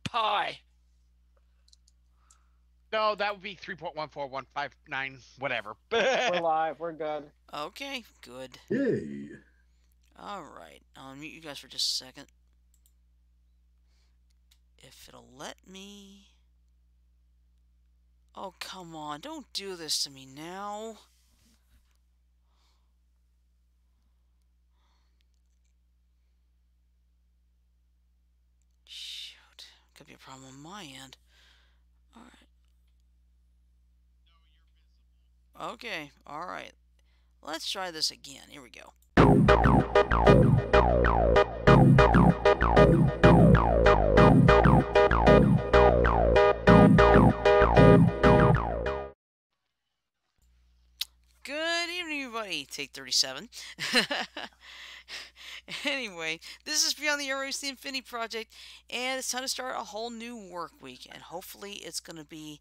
Pi. No, that would be 3.14159, whatever. We're live. We're good. Okay, good. Yay! Alright, I'll mute you guys for just a second. If it'll let me... Oh, come on, don't do this to me now. Shoot, could be a problem on my end. Alright. Okay, alright. Let's try this again. Here we go. Good evening, everybody. Take 37. Anyway, this is Beyond the Airwaves, the Infinity Project, and it's time to start a whole new work week, and hopefully it's going to be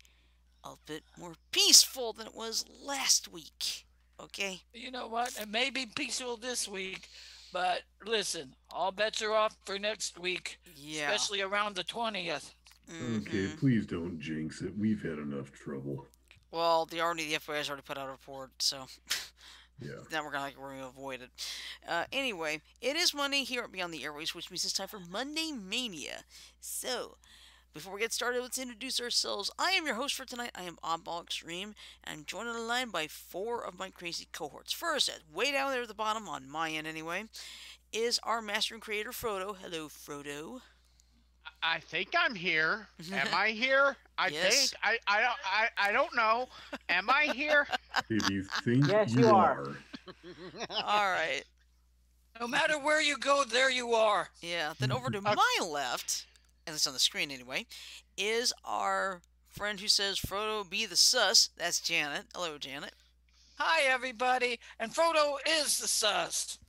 a bit more peaceful than it was last week. Okay? You know what? It may be peaceful this week, but listen, all bets are off for next week, Yeah. especially around the 20th. Okay, please don't jinx it. We've had enough trouble. Well, the FBI has already put out a report, so Yeah. now we're gonna avoid it. Anyway, it is Monday here at Beyond the Airwaves, which means it's time for Monday Mania. So, before we get started, let's introduce ourselves. I am your host for tonight. I am Oddball Extreme, and I'm joined on the line by 4 of my crazy cohorts. First, way down there at the bottom, on my end anyway, is our master and creator, Frodo. Hello, Frodo. I think I'm here. Am I here? Yes. think. I don't know. Am I here? If you think Yes, you you are. are. Alright. No matter where you go, there you are. Yeah, then over to my left, at least on the screen anyway, is our friend who says, Frodo, be the sus. That's Janet. Hello, Janet. Hi, everybody. And Frodo is the sus.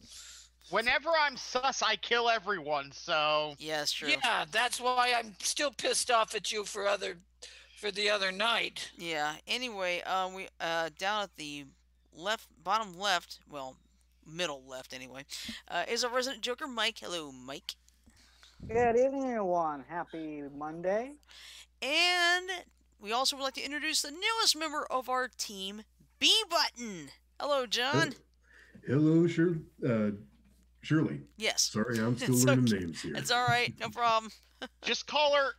Whenever I'm sus, I kill everyone, so... Yeah, that's true. Yeah, that's why I'm still pissed off at you for the other night. Yeah, anyway, we down at the bottom left, well, middle left anyway, is our resident Joker, Mike. Hello, Mike. Good evening, everyone. Happy Monday. And we also would like to introduce the newest member of our team, B-Button. Hello, John. Hello, Shirley. Yes. Sorry, I'm still It's learning okay. names here. It's all right, no problem. Just call her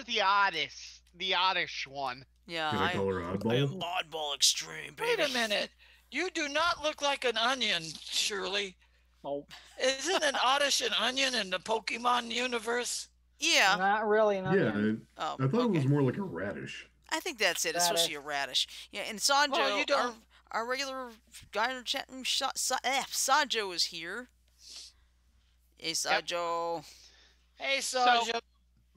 the oddish one. Yeah, Can I call her I am Oddball? Oddball Extreme, baby. Wait a minute. You do not look like an onion, Shirley. Oh, Isn't an oddish an onion in the Pokemon universe? Yeah. not really. Not Yeah, yet. Oh, I thought it okay. was more like a radish. I think that's it. It's supposed to be a radish. Yeah, and Sanjo, Well, you don't- our regular guy in the chat room, Sanjo is here. Hey, Sanjo. Hey, So, Saja.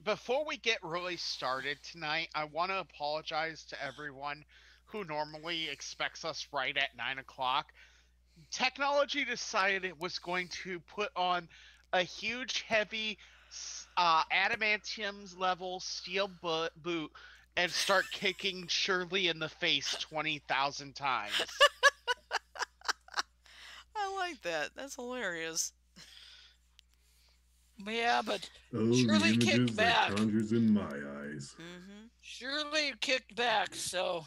before we get really started tonight, I want to apologize to everyone who normally expects us right at 9 o'clock. Technology decided it was going to put on a huge, heavy, adamantium level steel boot and start kicking Shirley in the face 20,000 times. I like that. That's hilarious. Yeah, but Oh, Shirley the kicked images back. that conjures in my eyes. Mm-hmm. Shirley kicked back, so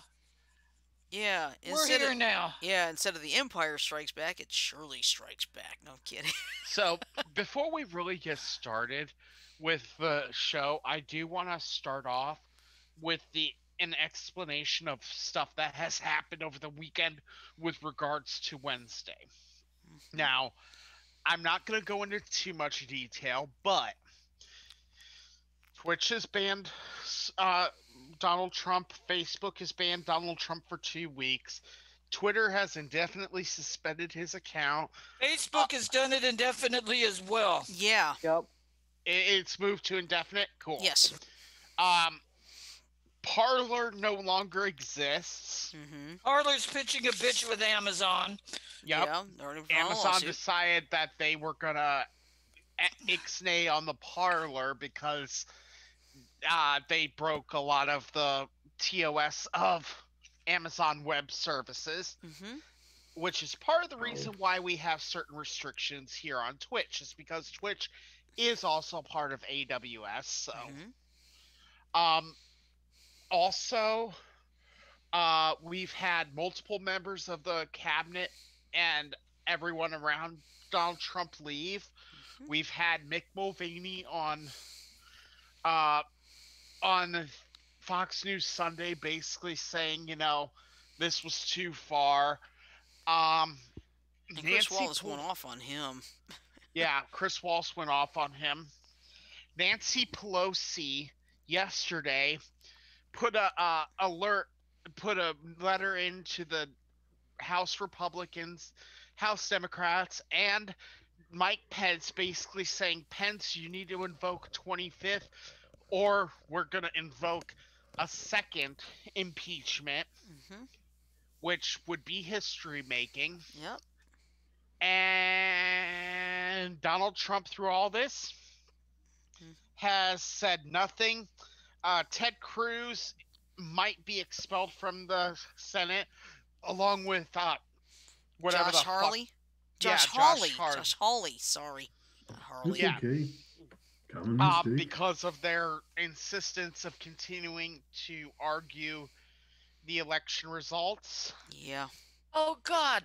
Yeah. we're here now. Yeah, instead of the Empire Strikes Back, it surely strikes back. No, I'm kidding. So, before we really get started with the show, I do want to start off with an explanation of stuff that has happened over the weekend with regards to Wednesday. Now, I'm not going to go into too much detail, but Twitch has banned Donald Trump. Facebook has banned Donald Trump for 2 weeks. Twitter has indefinitely suspended his account. Facebook has done it indefinitely as well. Yeah. Yep. It's moved to indefinite. Cool. Yes. Parlor no longer exists. Mm-hmm. Parler's pitching a bitch with Amazon. Yep. Yeah. they're already filing a Amazon lawsuit. decided that they were gonna ixnay on the Parlor because they broke a lot of the TOS of Amazon Web Services, Mm-hmm. which is part of the reason why we have certain restrictions here on Twitch, is because Twitch is also part of AWS. So, Mm-hmm. um, also, we've had multiple members of the cabinet and everyone around Donald Trump leave. Mm-hmm. We've had Mick Mulvaney uh, on Fox News Sunday, basically saying, this was too far. Um, And Chris Nancy Wallace went Pel- off on him. yeah, Chris Wallace went off on him. Nancy Pelosi yesterday put put a letter into the House Republicans, House Democrats, and Mike Pence, basically saying, Pence, you need to invoke 25th, or we're going to invoke a second impeachment, Mm-hmm. which would be history making. Yep. And Donald Trump, through all this, Mm. has said nothing. Ted Cruz might be expelled from the Senate, along with whatever Josh the fuck. Harley. Yeah, Josh Josh Hawley. Hart. Josh Hawley. Sorry, not It's Harley. Yeah, okay. Common mistake. because of their insistence of continuing to argue the election results. Yeah. Oh God,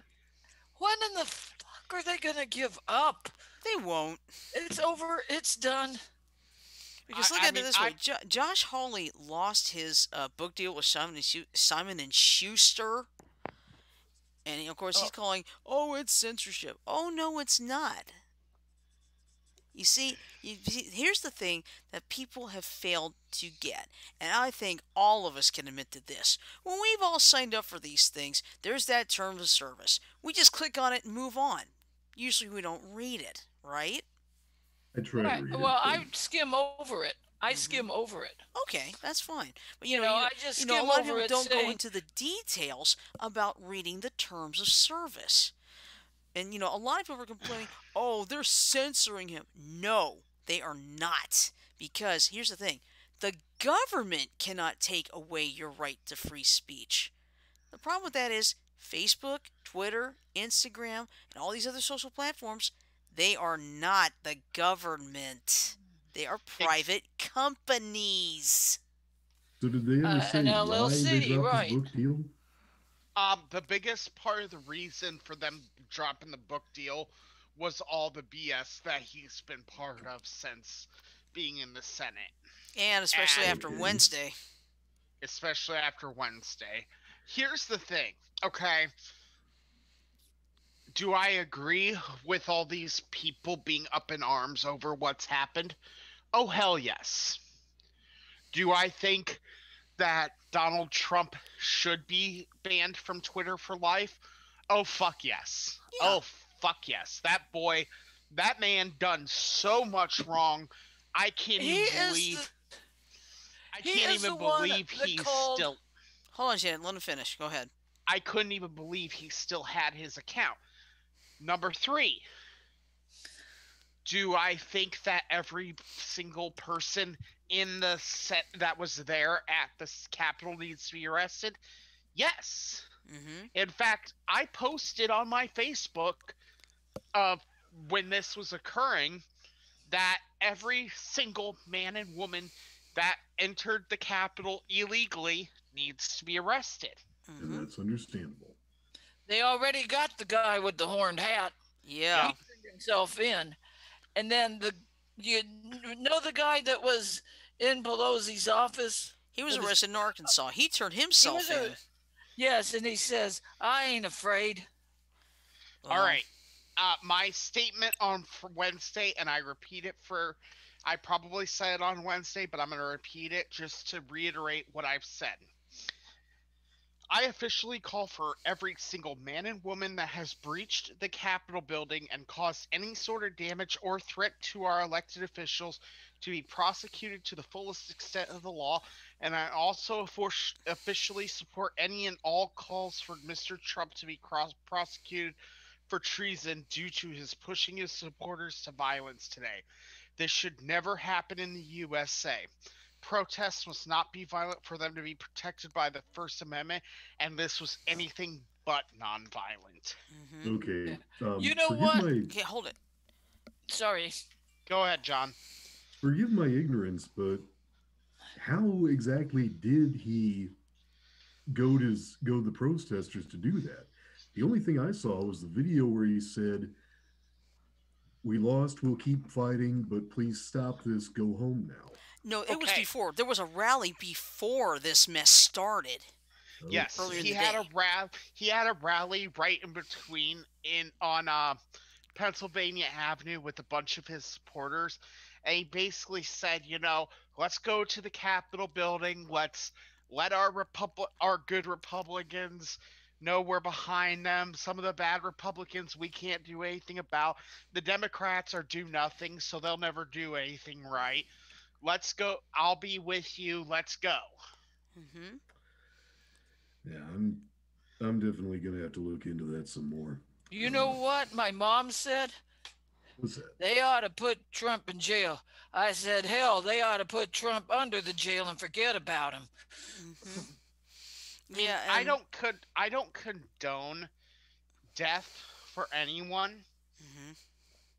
when in the fuck are they gonna give up? They won't. It's over. It's done. Because look I at it mean, this way: Josh Hawley lost his book deal with Simon and Schuster, and of course he's Oh, calling, "Oh, it's censorship." Oh no, it's not. Here's the thing that people have failed to get, and I think all of us can admit to this. When we've all signed up for these things, there's that terms of service. We just click on it and move on. Usually we don't read it, right? I try to right. read it, Well, but I skim over it. I skim Hmm. over it. Okay, that's fine. But I just a skim lot of over people it, don't go saying, into the details about reading the terms of service. And a lot of people are complaining, "Oh, they're censoring him." No, they are not. Because here's the thing: the government cannot take away your right to free speech. The problem with that is Facebook, Twitter, Instagram, and all these other social platforms, they are not the government. They are Ex- private companies. so did they ever an say why they LLC, dropped his right? book deal? the biggest part of the reason for them dropping the book deal was all the BS that he's been part of since being in the Senate, And especially and after Okay. Wednesday. especially after Wednesday. Here's the thing, okay? Do I agree with all these people being up in arms over what's happened? Oh, hell yes. Do I think that Donald Trump should be banned from Twitter for life? Oh, fuck yes. Yeah. Oh, fuck yes. That man done so much wrong. I can't He even is believe, I he can't is the even one believe that he's called. still, Hold on, Shannon. Let him finish. Go ahead. I couldn't even believe he still had his account. Number three, do I think that every single person in the set that was there at the Capitol needs to be arrested? Yes. Mm-hmm. In fact, I posted on my Facebook of when this was occurring that every single man and woman that entered the Capitol illegally needs to be arrested. And Mm-hmm. that's understandable. They already got the guy with the horned hat. Yeah. Yep. He turned himself in, and then you know the guy that was in Pelosi's office He was with his. arrested in Arkansas. He turned He was himself a in. yes, and he says, "I ain't afraid." All Well, right. My statement on Wednesday, and I repeat it I probably said it on Wednesday, but I'm going to repeat it just to reiterate what I've said. I officially call for every single man and woman that has breached the Capitol building and caused any sort of damage or threat to our elected officials to be prosecuted to the fullest extent of the law. And I also officially support any and all calls for Mr. Trump to be prosecuted for treason due to his pushing his supporters to violence today. This should never happen in the USA. Protests must not be violent for them to be protected by the First Amendment, and this was anything but nonviolent. mm-hmm. Okay. Yeah. You know Forgive what? my Okay, hold it. Sorry. Go ahead, John. Forgive my ignorance, but how exactly did he goad the protesters to do that? The only thing I saw was the video where he said, "We lost. We'll keep fighting, but please stop this. Go home now." No, it was Okay. before. There was a rally before this mess started Okay. Yes, earlier in he the had day. a he had a rally right in between in on Pennsylvania Avenue with a bunch of his supporters, and he basically said, let's go to the Capitol building, let's let our good Republicans know we're behind them. Some of the bad Republicans we can't do anything about. The Democrats are do nothing, so they'll never do anything right. Let's go. I'll be with you. Let's go. Hmm. Yeah, I'm definitely gonna have to look into that some more. You know what my mom said? What's that? They ought to put Trump in jail. I said, hell, they ought to put Trump under the jail and forget about him. Hmm. I mean, Yeah, and I don't condone death for anyone, mhm.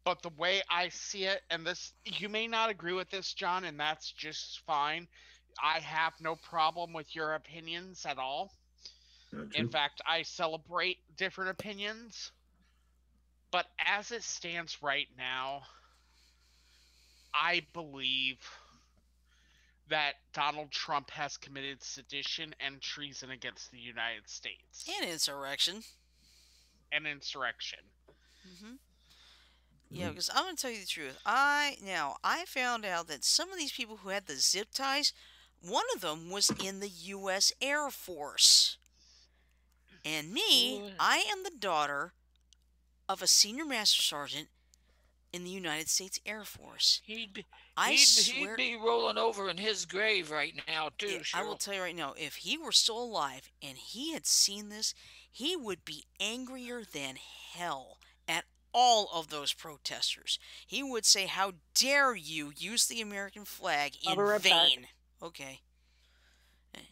but the way I see it, and this you may not agree with this, John, and that's just fine. I have no problem with your opinions at all. In Gotcha. fact, I celebrate different opinions. But as it stands right now, I believe that Donald Trump has committed sedition and treason against the United States And insurrection. and insurrection. Hmm. Yeah, Well, because I'm gonna tell you the truth. I found out that some of these people who had the zip ties, one of them was in the U.S. Air Force, and me, Ooh, I am the daughter of a senior master sergeant in the United States Air Force. he'd be, I he'd swear, be rolling over in his grave right now too, yeah, I will Cheryl. tell you right now, if he were still alive and he had seen this, he would be angrier than hell at all of those protesters. He would say, "How dare you use the American flag I'll be in right back. vain?" Okay.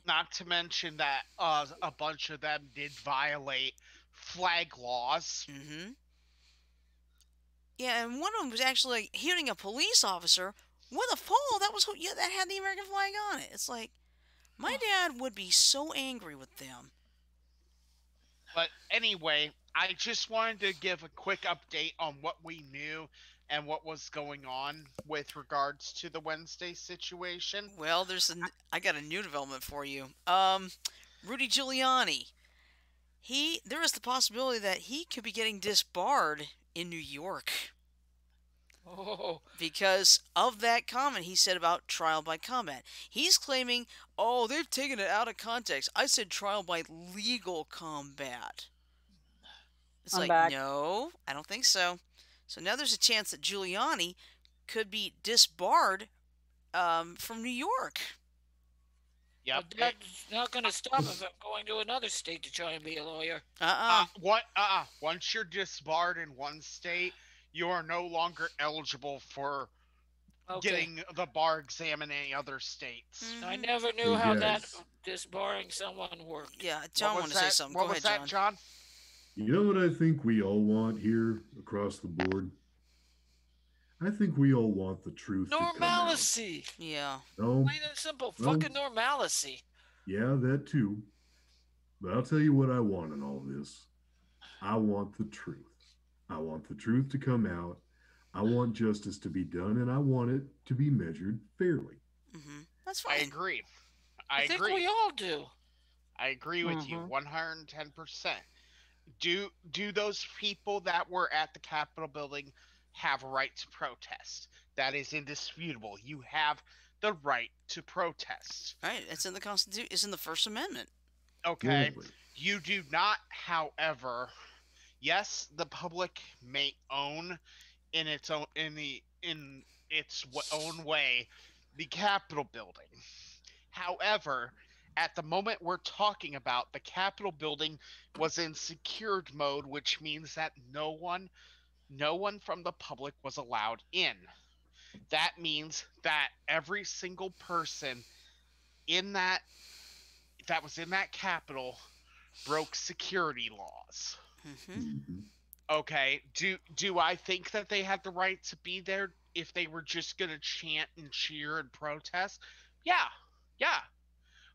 Not to mention that a bunch of them did violate flag laws. Mm-hmm. Yeah, and one of them was actually like, hitting a police officer with a pole yeah, that had the American flag on it. It's like my dad would be so angry with them. But anyway, I just wanted to give a quick update on what we knew and what was going on with regards to the Wednesday situation. Well, I got a new development for you. Rudy Giuliani. There is the possibility that he could be getting disbarred in New York Oh, because of that comment he said about trial by combat. He's claiming, "Oh, they've taken it out of context. I said trial by legal combat." It's I'm like, back. no, I don't think so. So now there's a chance that Giuliani could be disbarred from New York. Yep. but that's not going to stop him from going to another state to try and be a lawyer. Once you're disbarred in one state, you are no longer eligible for Okay. getting the bar exam in any other states. I Hmm. never knew hey how that guys, disbarring someone worked. Yeah, What John was wanted to say that? something. What Go was ahead, that, John. John? you know what I think we all want here across the board? I think we all want the truth to come out. Normalcy. Yeah. No, Plain and simple. well, Fucking normalcy. yeah, that too. But I'll tell you what I want in all this. I want the truth. I want the truth to come out. I want justice to be done, and I want it to be measured fairly. That's I fine. agree. I I think agree. we all do. I agree with you Mm-hmm. 110%. Do those people that were at the Capitol building have a right to protest? That is indisputable. You have the right to protest. All right, it's in the Constitution. It's in the First Amendment. Okay? Exactly. You do not, however, yes, the public may own in its own in its own way the Capitol building. However, at the moment we're talking about, the Capitol building was in secured mode, which means that no one from the public was allowed in. That means that every single person in that was in that Capitol broke security laws. Hmm. Hmm. Okay, do I think that they had the right to be there if they were just going to chant and cheer and protest, yeah, yeah.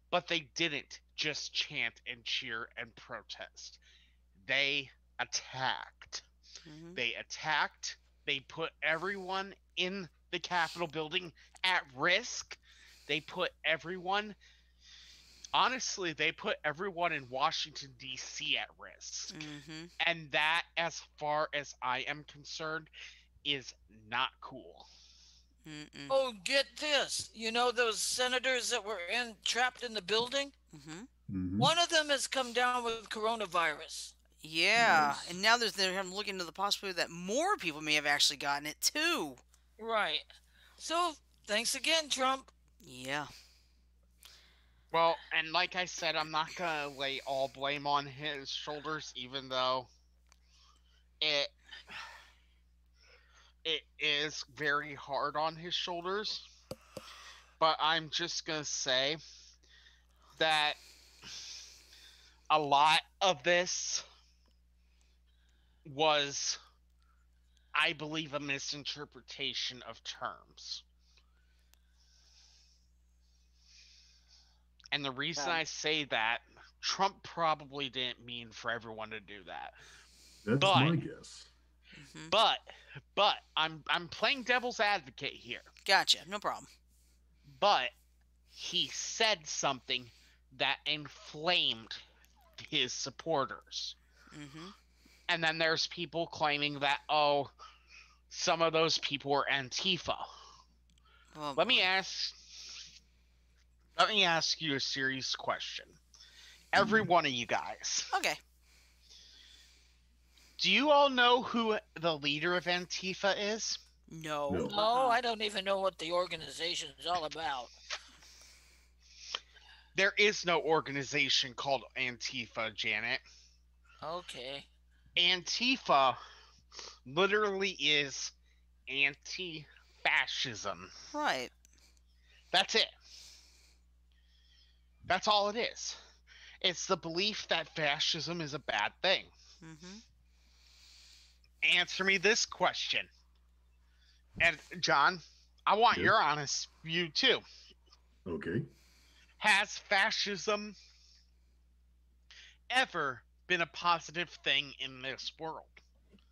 But they didn't just chant and cheer and protest. They attacked. Mm-hmm. They attacked. They put everyone in the Capitol building at risk. They put everyone, honestly, they put everyone in Washington, D.C. at risk. Mm-hmm. And that, as far as I am concerned, is not cool. Mm-mm. Oh, get this. You know those senators that were trapped in the building? Mm-hmm. Mm-hmm. One of them has come down with coronavirus. Yeah, Nice. and now they're looking into the possibility that more people may have actually gotten it too. Right. So, thanks again, Trump. Yeah. Well, and like I said, I'm not gonna lay all blame on his shoulders, even though it it is very hard on his shoulders. But I'm just gonna say that a lot of this was, I believe, a misinterpretation of terms. And the reason Yeah. I say that, Trump probably didn't mean for everyone to do that. That's But my guess. Mm-hmm. but I'm playing devil's advocate here. Gotcha. No problem. But he said something that inflamed his supporters. Mm-hmm. And then there's people claiming that, oh, some of those people were Antifa. Oh, Let me boy. ask you a serious question. Every Mhm. one of you guys. Okay. Do you all know who the leader of Antifa is? No. No. No, I don't even know what the organization is all about. There is no organization called Antifa, Janet. Okay. Antifa literally is anti-fascism. Right. That's it. That's all it is. It's the belief that fascism is a bad thing. Mm-hmm. Answer me this question. And John, I want Yes. your honest view too. Okay. Has fascism ever been a positive thing in this world?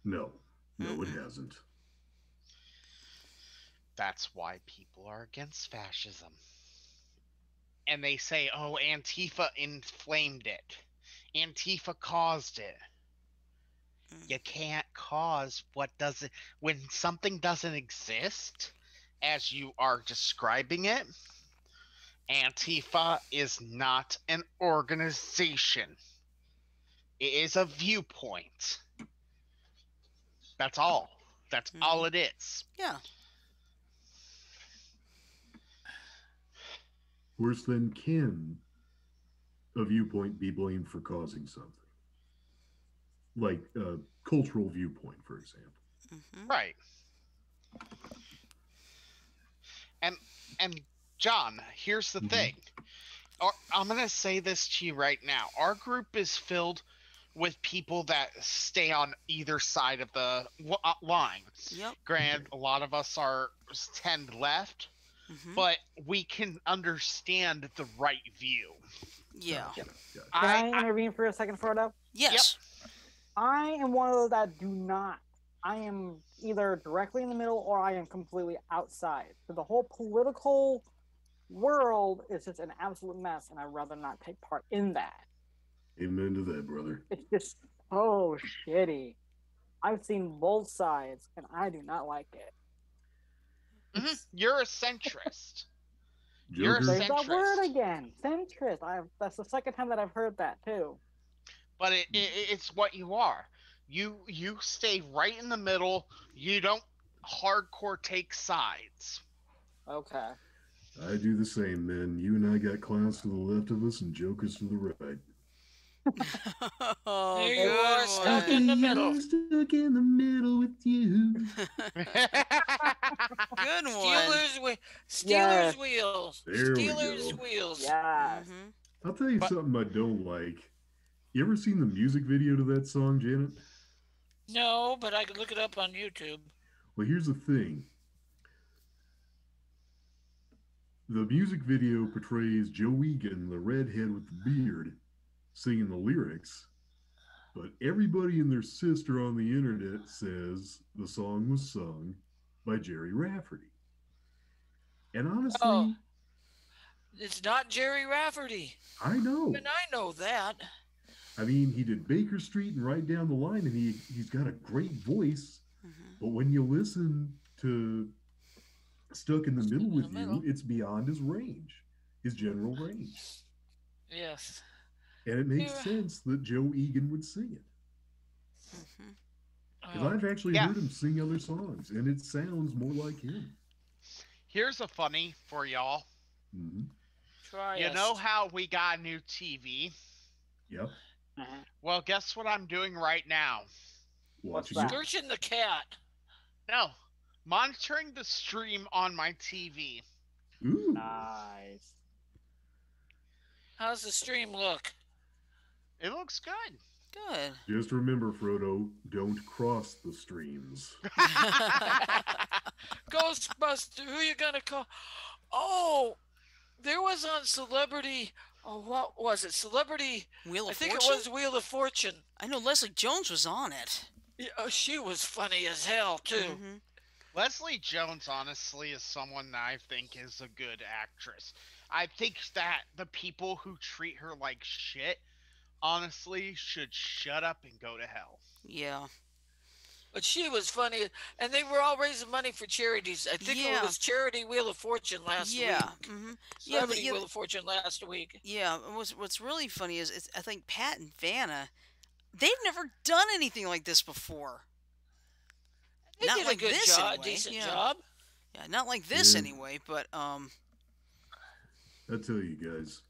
No. No, it Mm-mm. hasn't. That's why people are against fascism. And they say, oh, Antifa inflamed it. Antifa caused it. Mm. You can't cause what doesn't, when something doesn't exist as you are describing it. Antifa is not an organization. It is a viewpoint. That's all. That's all it is. Yeah. Worse than can a viewpoint be blamed for causing something? Like a cultural viewpoint, for example. Mm-hmm. Right. And and John, here's the Mhm. thing. I'm going to say this to you right now. Our group is filled with people that stay on either side of the line. Yep. Granted, a lot of us are tend left, Mm-hmm. but we can understand the right view. Yeah. Gotcha. Gotcha. Can I intervene for a second, Frodo? Yes. I am one of those that do not. I am either directly in the middle or I am completely outside. So the whole political world is just an absolute mess, and I'd rather not take part in that. Amen to that, brother. It's just so shitty. I've seen both sides, and I do not like it. You're a centrist. You're a Joker. There's that word centrist. again, centrist. That's the second time that I've heard that too. But it's what you are. You stay right in the middle. You don't hardcore take sides. Okay. I do the same, man. You and I got clowns to the left of us and jokers to the right. Oh, There you good are, stuck one. in the middle. Stuck in the middle with you. Good one. Steelers Yes. wheels. There we Steelers go. wheels. Yes. Mm-hmm. I'll tell you But- something I don't like. You ever seen the music video to that song, Janet? No, but I could look it up on YouTube. Well, here's the thing. The music video portrays Joe Egan, the redhead with the beard, singing the lyrics, but everybody and their sister on the internet says the song was sung by Jerry Rafferty. And Oh, honestly, it's not Jerry Rafferty. I know. And I know that. I mean, he did Baker Street and right down the line, and he's got a great voice. Hmm. But when you listen to Stuck in the Middle In the with You, middle. it's beyond his range, his general range. Yes. And it makes Yeah. sense that Joe Egan would sing it. Hmm. Because Oh, I've actually Yeah. heard him sing other songs, and it sounds more like him. Here's a funny for y'all. Hmm. try You us. know how we got a new TV? Yep. Uh-huh. Well, guess what I'm doing right now? What's Watching it. that? Searching the cat. No, monitoring the stream on my TV. Ooh. Nice. How's the stream look? It looks good. Good. Just remember, Frodo, don't cross the streams. Ghostbuster, who you gonna call? Oh, there was on Celebrity. Oh, what was it? Celebrity. Wheel I of think Fortune? it was Wheel of Fortune. I know Leslie Jones was on it. Yeah, she was funny as hell too. Hmm. Leslie Jones, honestly, is someone that I think is a good actress. I think that the people who treat her like shit, honestly, should shut up and go to hell. Yeah. But she was funny, and they were all raising money for charities. I think Yeah. it was Charity Wheel of Fortune last Yeah. week. Hmm. Yeah. Celebrity Yeah. Wheel of Fortune last week. Yeah. and What's really funny is I think Pat and Vanna, they've never done anything like this before. They Not did like a good this job, anyway. decent Yeah. job. Yeah. Not like this Yeah. anyway. But I tell you guys,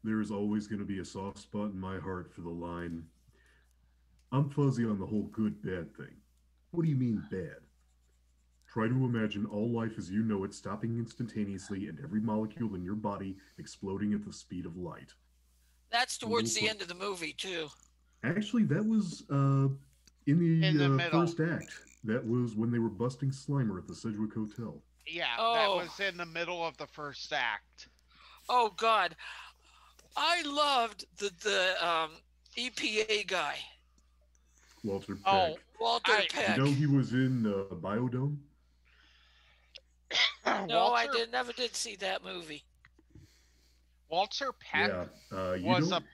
there is always going to be a soft spot in my heart for the line, I'm fuzzy on the whole good bad thing. What do you mean bad? Try to imagine all life as you know it stopping instantaneously and every molecule in your body exploding at the speed of light. That's A little towards the fu- end of the movie too. Actually, that was in In the the middle. first act. That was when they were busting Slimer at the Sedgwick Hotel. Yeah, that Oh. was in the middle of the first act. Oh God, I loved the EPA guy, Walter Peck. Oh, Walter I- You Peck. know he was in Biodome? No, I Walter never did see that movie. Walter Peck Yeah. You was don't.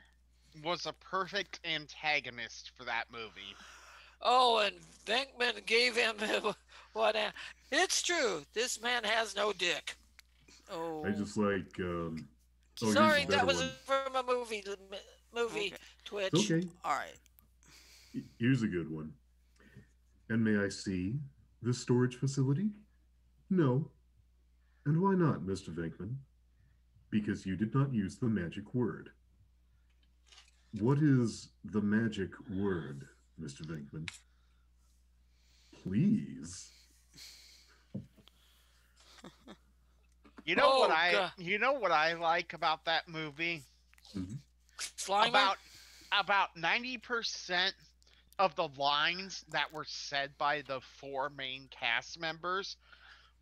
was a perfect antagonist for that movie. Oh, and Venkman gave him what? It's true. This man has no dick. oh. I just like. Oh, here's Sorry, a that better was one. from a movie. Movie Okay. Twitch. It's okay. All right. Here's a good one. And may I see the storage facility? No. And why not, Mr. Venkman? Because you did not use the magic word. What is the magic word, Mr. Venkman? Please. Oh, God. You know what I like about that movie? Mhm. Slimer. About 90% of the lines that were said by the four main cast members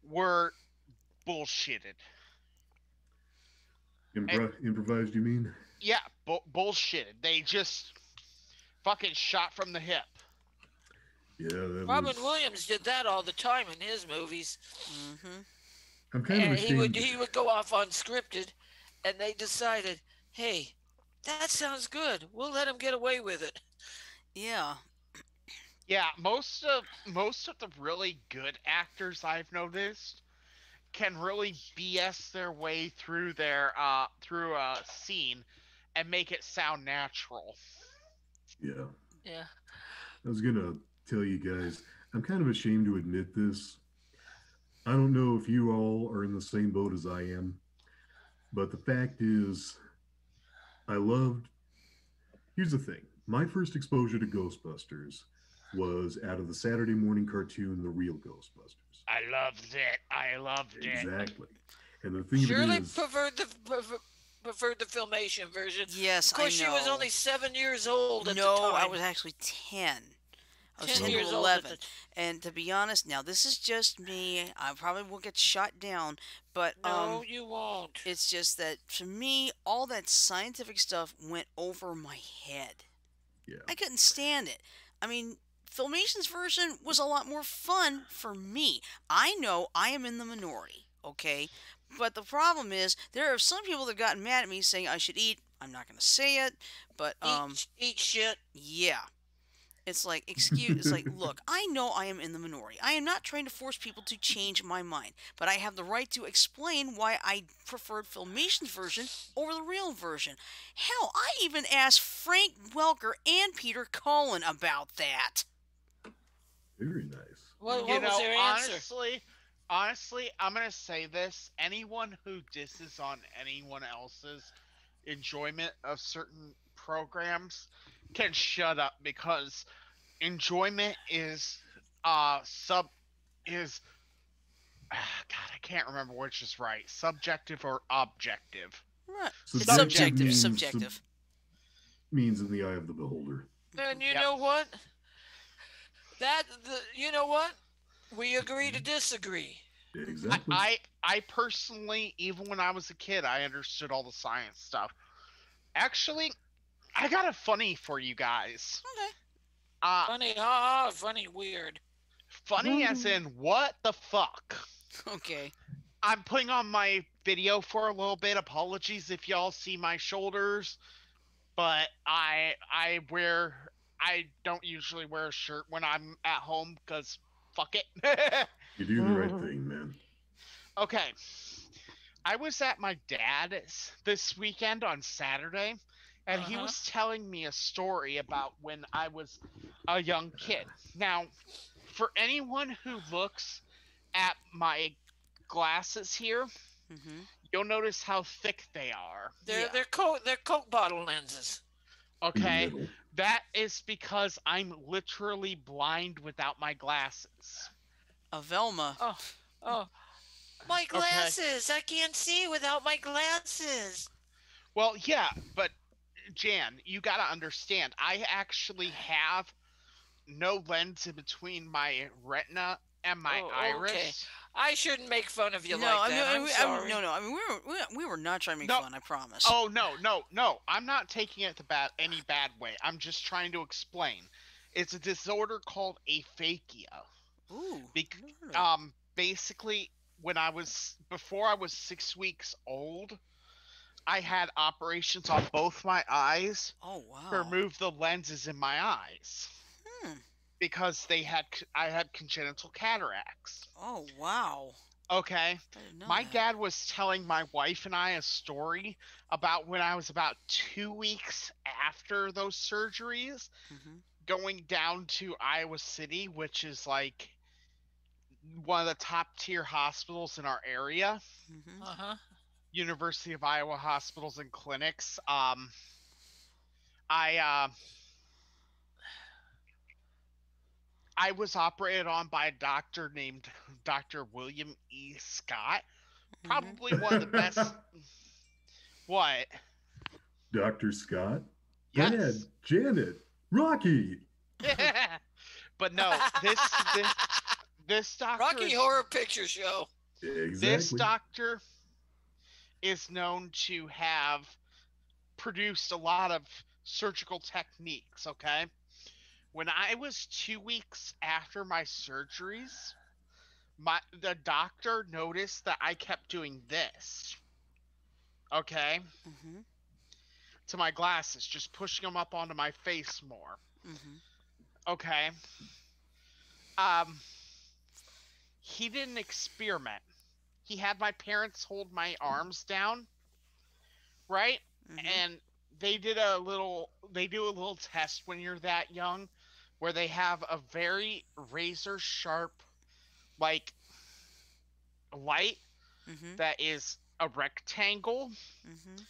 were bullshitted. Improvised, you mean? Yeah, bullshitted. They just fucking shot from the hip. Yeah, that Robin was. Williams did that all the time in his movies. Hmm. I'm kind of And ashamed. he would go off unscripted, and they decided, hey, that sounds good. We'll let him get away with it. Yeah. Yeah, most of the really good actors I've noticed can really BS their way through through a scene and make it sound natural. Yeah. Yeah. I was gonna tell you guys, I'm kind of ashamed to admit this. I don't know if you all are in the same boat as I am, but the fact is, I loved. Here's the thing: my first exposure to Ghostbusters was out of the Saturday morning cartoon, The Real Ghostbusters. I loved it. I loved it. Exactly. And the thing Shirley of it is, preferred the filmation version. Yes, Of course, I she was know. only 7 years old at No, the time. I was actually 10. I was 10 10 to years old at 11. the And to be honest, now this is just me. I probably will get shot down, but No, you won't. it's just that to me, all that scientific stuff went over my head. Yeah. I couldn't stand it. I mean, Filmation's version was a lot more fun for me. I know I am in the minority, okay? But the problem is, there are some people that got mad at me saying I should eat. I'm not going to say it, but Eat shit. yeah. It's like, it's like, look, I know I am in the minority. I am not trying to force people to change my mind, but I have the right to explain why I preferred Filmation's version over the real version. Hell, I even asked Frank Welker and Peter Cullen about that. Very nice. What was their answer? honestly, I'm gonna say this: anyone who disses on anyone else's enjoyment of certain programs can shut up because enjoyment is sub is God, I can't remember which is right. Subjective or objective? Right. It's Subjective subjective. means Subjective. means in the eye of the beholder. And you Yep. know what? You know what? We agree to disagree. Exactly. I personally, even when I was a kid, I understood all the science stuff. Actually, I got a funny for you guys. Okay. Funny, ha, funny, weird. Funny as in what the fuck? Okay. I'm putting on my video for a little bit. Apologies if y'all see my shoulders, but I don't usually wear a shirt when I'm at home because fuck it. You do the right thing, man. Okay. I was at my dad's this weekend on Saturday, and he was telling me a story about when I was a young kid. Now, for anyone who looks at my glasses here, Mm-hmm. you'll notice how thick they are. They're Coke bottle lenses. In the Okay? middle. That is because I'm literally blind without my glasses. A Velma. Oh, my glasses! I can't see without my glasses. Well, yeah, but Jan, you gotta understand, I actually have no lens in between my retina and my iris. Okay. I shouldn't make fun of you No, like I mean, that. I'm sorry. no. I mean, we were not trying to make No. fun. I promise. Oh no! I'm not taking it the any bad way. I'm just trying to explain. It's a disorder called aphakia. Ooh. Bec- never heard of basically, before I was 6 weeks old, I had operations on both my eyes it. Oh to wow. remove the lenses in my eyes Hmm. because I had congenital cataracts. Oh wow. Okay. I didn't know My that. dad was telling my wife and I a story about when I was about 2 weeks after those surgeries, Mm-hmm. going down to Iowa City, which is like one of the top tier hospitals in our area, Mm-hmm. University of Iowa Hospitals and Clinics. I I was operated on by a doctor named Dr. William E. Scott, Mm-hmm. probably one of the best. What? Dr. Scott, Yes. Dad, Janet, Rocky. But no, this doctor Rocky is, Horror Picture Show. this Exactly. doctor is known to have produced a lot of surgical techniques, okay? When I was 2 weeks after my surgeries, the doctor noticed that I kept doing this, okay, Mm-hmm. to my glasses, just pushing them up onto my face more, Mm-hmm. okay. Um, he didn't experiment. He had my parents hold my arms down, right? Mm-hmm. And they do a little test when you're that young where they have a very razor sharp like light Mm-hmm. that is a rectangle, Mm-hmm.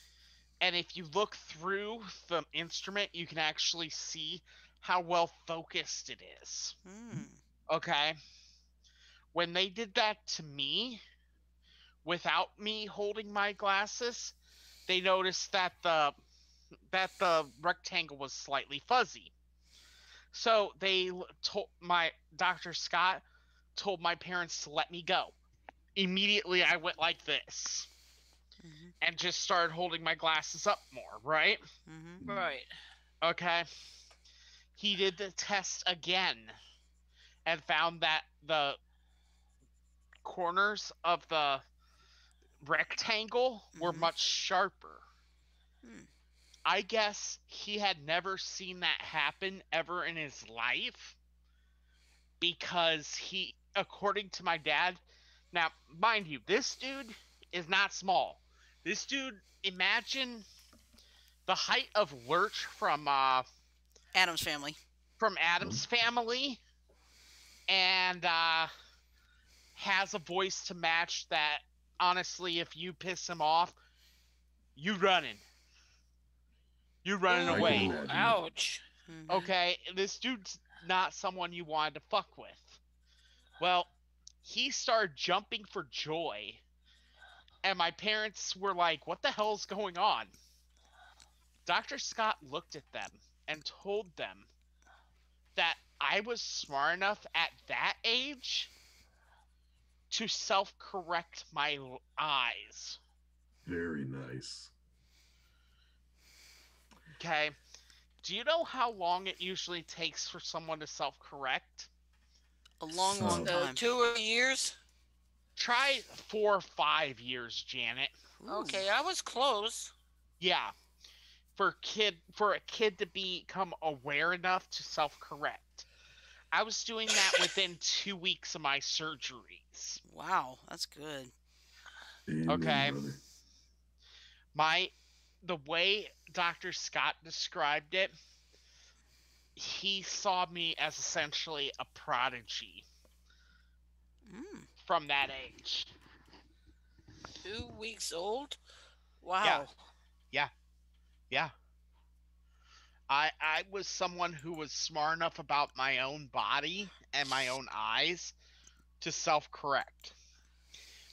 and if you look through the instrument you can actually see how well focused it is. Mm. Okay? When they did that to me without me holding my glasses, they noticed that the rectangle was slightly fuzzy. So they told my Dr. Scott told my parents to let me go. Immediately, I went like this Mhm. and just started holding my glasses up more, right? Mhm. Right. Okay. He did the test again and found that the corners of the rectangle were Mhm. much sharper. Hmm. I guess he had never seen that happen ever in his life because according to my dad, now, mind you, this dude is not small. This dude, imagine the height of Lurch Adam's family. from Huh? Adam's family, and has a voice to match that. Honestly, if you piss him off, you running, you running I can away. Ooh, imagine it. ouch. Mhm. Okay, this dude's not someone you wanted to fuck with. Well, he started jumping for joy, and my parents were like, "What the hell's going on?" Dr. Scott looked at them and told them that I was smart enough at that age to self correct my eyes. Very nice. Okay. Do you know how long it usually takes for someone to self correct? A long, long Uh, time. 2 years. Try 4 or 5 years, Janet. Ooh. Okay, I was close. Yeah, for a kid to become aware enough to self correct. I was doing that within 2 weeks of my surgeries. Wow, that's good. amen, Okay. brother. My the way Dr. Scott described it, he saw me as essentially a prodigy Mm. from that age. 2 weeks old. Yeah, Wow. yeah, yeah. I was someone who was smart enough about my own body and my own eyes to self correct.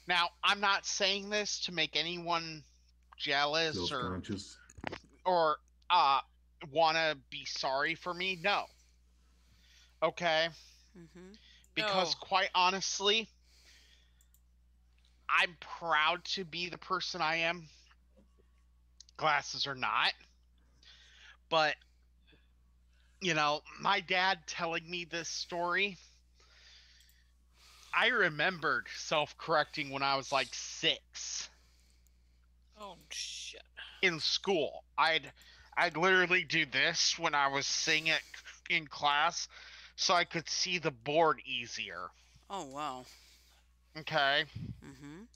Now, I'm not saying this to make anyone jealous Self conscious. or uh want to be sorry for me. No. Okay? Mhm. Because No. quite honestly, I'm proud to be the person I am, glasses or not. But, my dad telling me this story, I remembered self-correcting when I was like 6 Oh shit. in school. I'd literally do this when I was singing it in class so I could see the board easier. Oh wow. Okay? Mhm.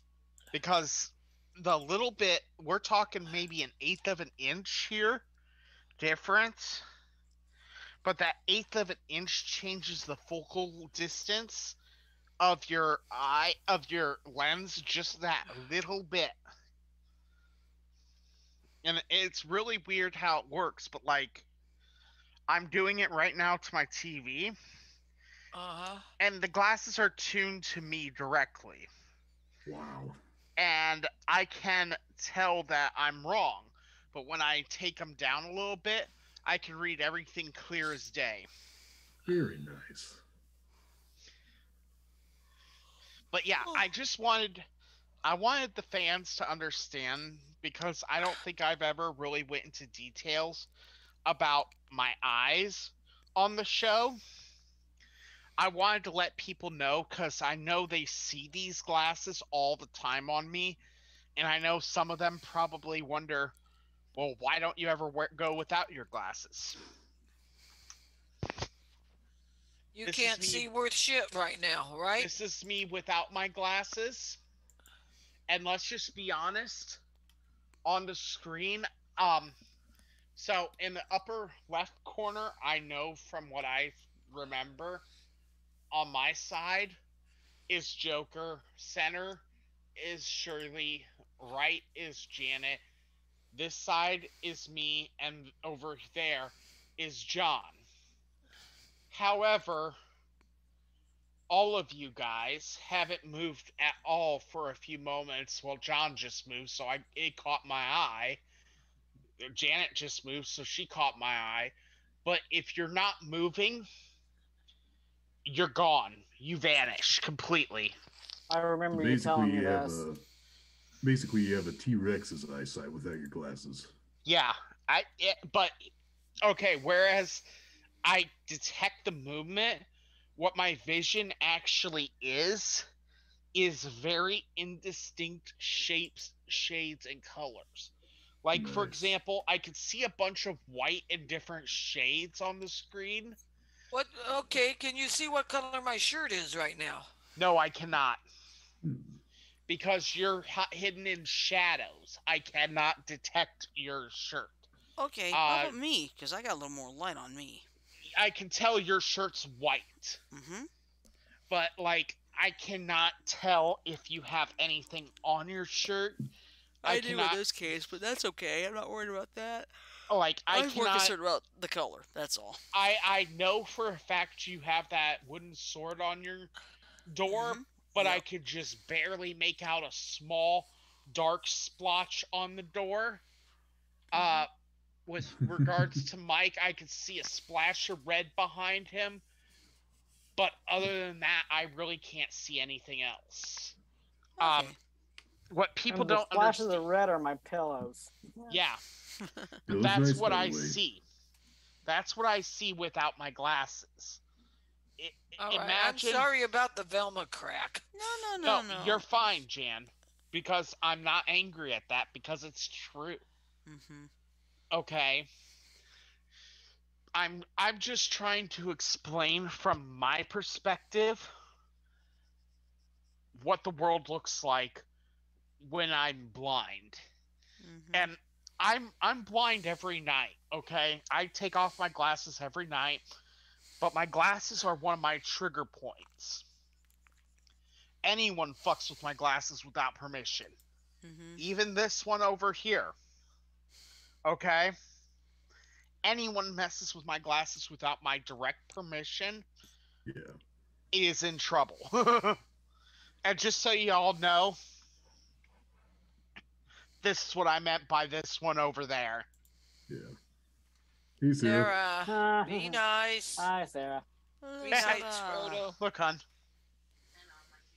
Because the little bit, we're talking maybe an eighth of an inch here difference, but that eighth of an inch changes the focal distance of your lens just that little bit. And it's really weird how it works, but like I'm doing it right now to my TV, Uh huh. and the glasses are tuned to me directly, Wow. and I can tell that I'm wrong. But when I take them down a little bit, I can read everything clear as day. Very nice. But yeah, I wanted the fans to understand because I don't think I've ever really went into details about my eyes on the show. I wanted to let people know cuz I know they see these glasses all the time on me, and I know some of them probably wonder, "Well, why don't you ever go without your glasses?" You This is can't me see worth shit right now, right? this is me without my glasses. And let's just be honest, on the screen, um so in the upper left corner, I know from what I remember, on my side is Joker, center is Shirley, right is Janet, this side is me, and over there is John. However, all of you guys haven't moved at all for a few moments. Well, John just moved, so it caught my eye. Janet just moved, so she caught my eye. But if you're not moving, you're gone. You vanish completely. I So remember you basically, telling me you have this. a T Rex's eyesight without your glasses. Yeah, but okay. Whereas I detect the movement, what my vision actually is very indistinct shapes, shades, and colors. Like, for Nice. example, I could see a bunch of white in different shades on the screen. What? Okay, can you see what color my shirt is right now? No, I cannot. Hmm. Because you're hidden in shadows. I cannot detect your shirt. Okay, how Uh, about me? Because I got a little more light on me. I can tell your shirt's white, Mm-hmm. but like I cannot tell if you have anything on your shirt. I I do in cannot this case, but that's okay. I'm not worried about that. like I I'm more cannot concerned about the color. That's all. I know for a fact you have that wooden sword on your door, Mm-hmm. but I Yep. could just barely make out a small dark splotch on the door. Mm-hmm. Uh with regards to Mike, I could see a splash of red behind him, but other than that, I really can't see anything else. Um, Okay. what people And the don't splashes understand, of red are my pillows. yeah, It was that's nice, what by the I way. see. That's what I see without my glasses. All right, I'm Imagine, sorry about the Velma crack. No, no, no, no, you're no. fine, Jan, because I'm not angry at that because it's true. Mm-hmm. Okay, I'm just trying to explain from my perspective what the world looks like when I'm blind. Mm-hmm. And I'm blind every night, okay? I take off my glasses every night, but my glasses are one of my trigger points. Anyone fucks with my glasses without permission. Mm-hmm. Even this one over here, okay? Anyone messes with my glasses without my direct permission Yeah, is in trouble. And just so y'all know, this is what I meant by this one over there. yeah. Hey, Sarah. Sarah, be nice. Hi, Sarah. Be nice, Sarah. Frodo. Look, hun.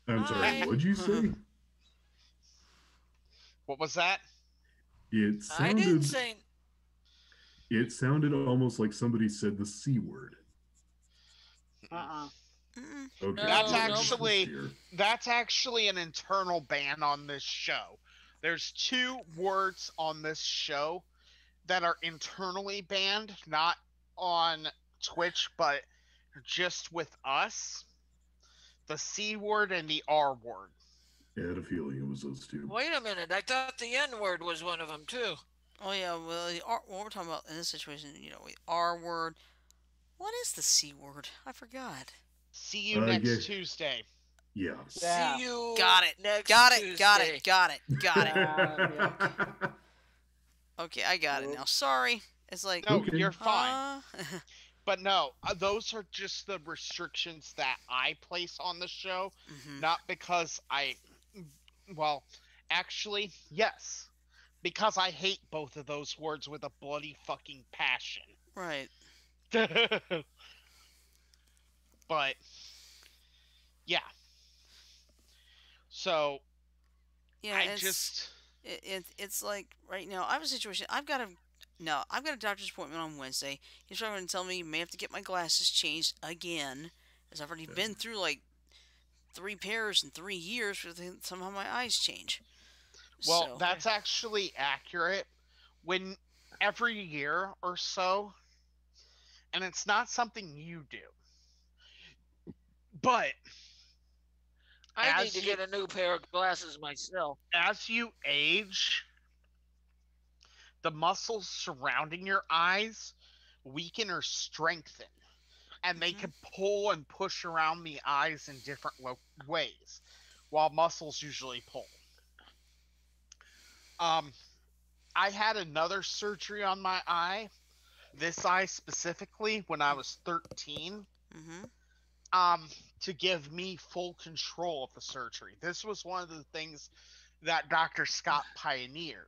I'm sorry. Hi. What'd you say? What was that? It I didn't sounded. say. It sounded almost like somebody said the c word. Uh-uh. Mm-mm. Okay, That's No, good. I'm no. just actually here. that's actually an internal ban on this show. There's two words on this show that are internally banned, not on Twitch, but just with us. The C word and the R word. I had a feeling it was those two. Wait a minute. I thought the N word was one of them too. Oh yeah. Well, what we're talking about in this situation, the R word. What is the C word? I forgot. See you next Yeah, Tuesday. yeah. See Yeah. you Got it. next Got it. Got it. Tuesday. Got it. Got it. Yeah. Okay. Okay, I got it now. Whoops. Sorry. It's like, No, Okay. you're fine. uh, But no, those are just the restrictions that I place on the show, mm-hmm. not because well, actually, yes, because I hate both of those words with a bloody fucking passion. Right. But yeah, so Yeah, I it's just it's like right now I have a situation. I've got a doctor's appointment on Wednesday. He's probably going to tell me you may have to get my glasses changed again, as I've already been through like 3 pairs in 3 years. But then somehow my eyes change. well, So that's actually accurate. When every year or so, and it's not something you do, but I need to as you get a new pair of glasses myself. as you age, the muscles surrounding your eyes weaken or strengthen, and they hmm can pull and push around the eyes in different ways, while muscles usually pull. Um, I had another surgery on my eye, this eye specifically, when I was 13, hmm um, to give me full control of the surgery. This was one of the things that Dr. Scott pioneered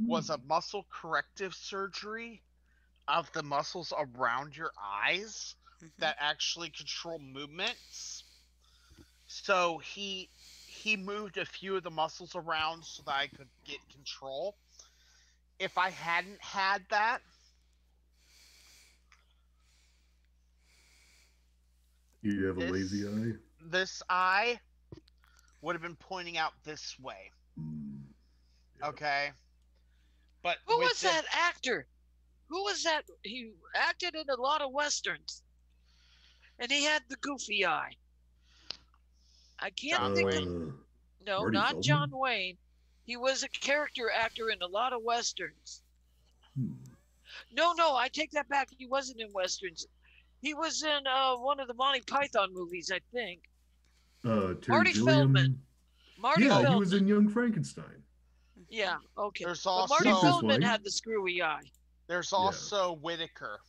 was a Hmm. muscle corrective surgery of the muscles around your eyes Mhm. that actually control movements. So he moved a few of the muscles around so that I could get control. If I hadn't had that, You have a lazy this eye. this eye would have been pointing out this way. Mm, yeah. Okay? But Who with was the that actor? Who was that? He acted in a lot of westerns, and he had the goofy eye. I can't John think of. Wayne, Uh, No, Marty not John Feldman. Wayne. He was a character actor in a lot of westerns. Hmm. No, no, I take that back. He wasn't in westerns. He was in one of the Monty Python movies, I think. Terry Marty Feldman. Gilliam. Marty Yeah, he oh, was Feldman. in Young Frankenstein. Yeah, Mhm. okay. there's But Marty Speak this also Feldman way. had the screwy eye. there's Yeah. also Whitaker,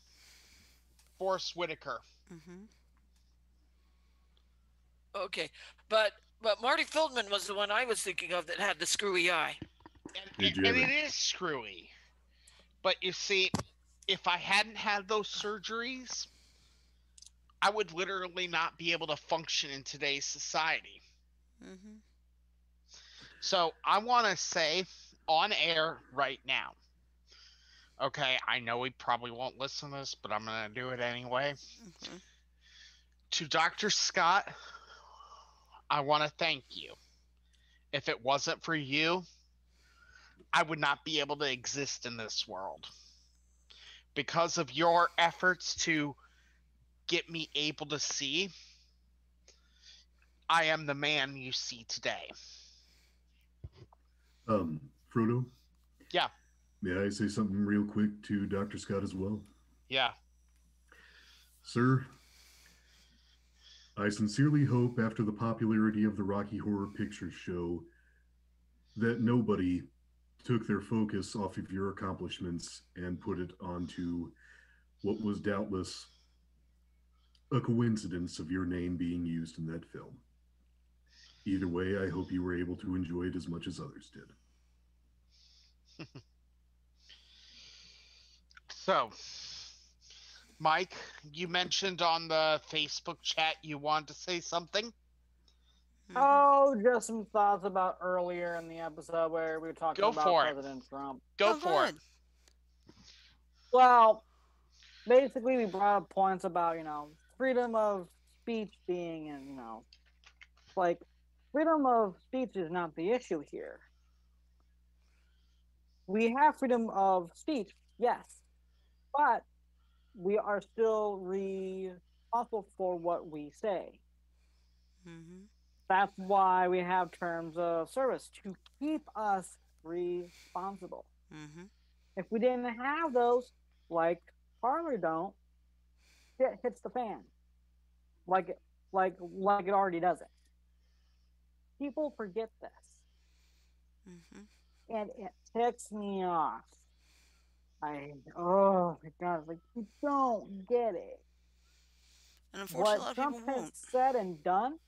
Forrest Whitaker. Mhm. Okay, but Marty Feldman was the one I was thinking of that had the screwy eye. Did you And ever? it is screwy. But you see, if I hadn't had those surgeries, I would literally not be able to function in today's society. Mhm. So I want to say on air right now, okay, I know he probably won't listen to this, but I'm going to do it anyway. Okay. To Dr. Scott, I want to thank you. If it wasn't for you, I would not be able to exist in this world. Because of your efforts to get me able to see, I am the man you see today. Frodo, Yeah, may I say something real quick to Dr. Scott as well? yeah. Sir, I sincerely hope after the popularity of the Rocky Horror Picture Show that nobody took their focus off of your accomplishments and put it onto what was doubtless a coincidence of your name being used in that film. Either way, I hope you were able to enjoy it as much as others did. So, Mike, you mentioned on the Facebook chat you wanted to say something. Mhm. Oh, just some thoughts about earlier in the episode where we were talking Go about for it. President Trump. Go Oh, go for it. ahead. Well, basically, we brought up points about, freedom of speech being, and, like, freedom of speech is not the issue here. We have freedom of speech, yes, but we are still responsible for what we say. Mhm. That's why we have terms of service to keep us responsible. Mhm. If we didn't have those, like Parlor don't, shit hits the fan. Like like it already does it. People forget this. Mhm. And it ticks me off. Oh my god, like you don't get it. And unfortunately, a What lot of Trump people has won't. said and done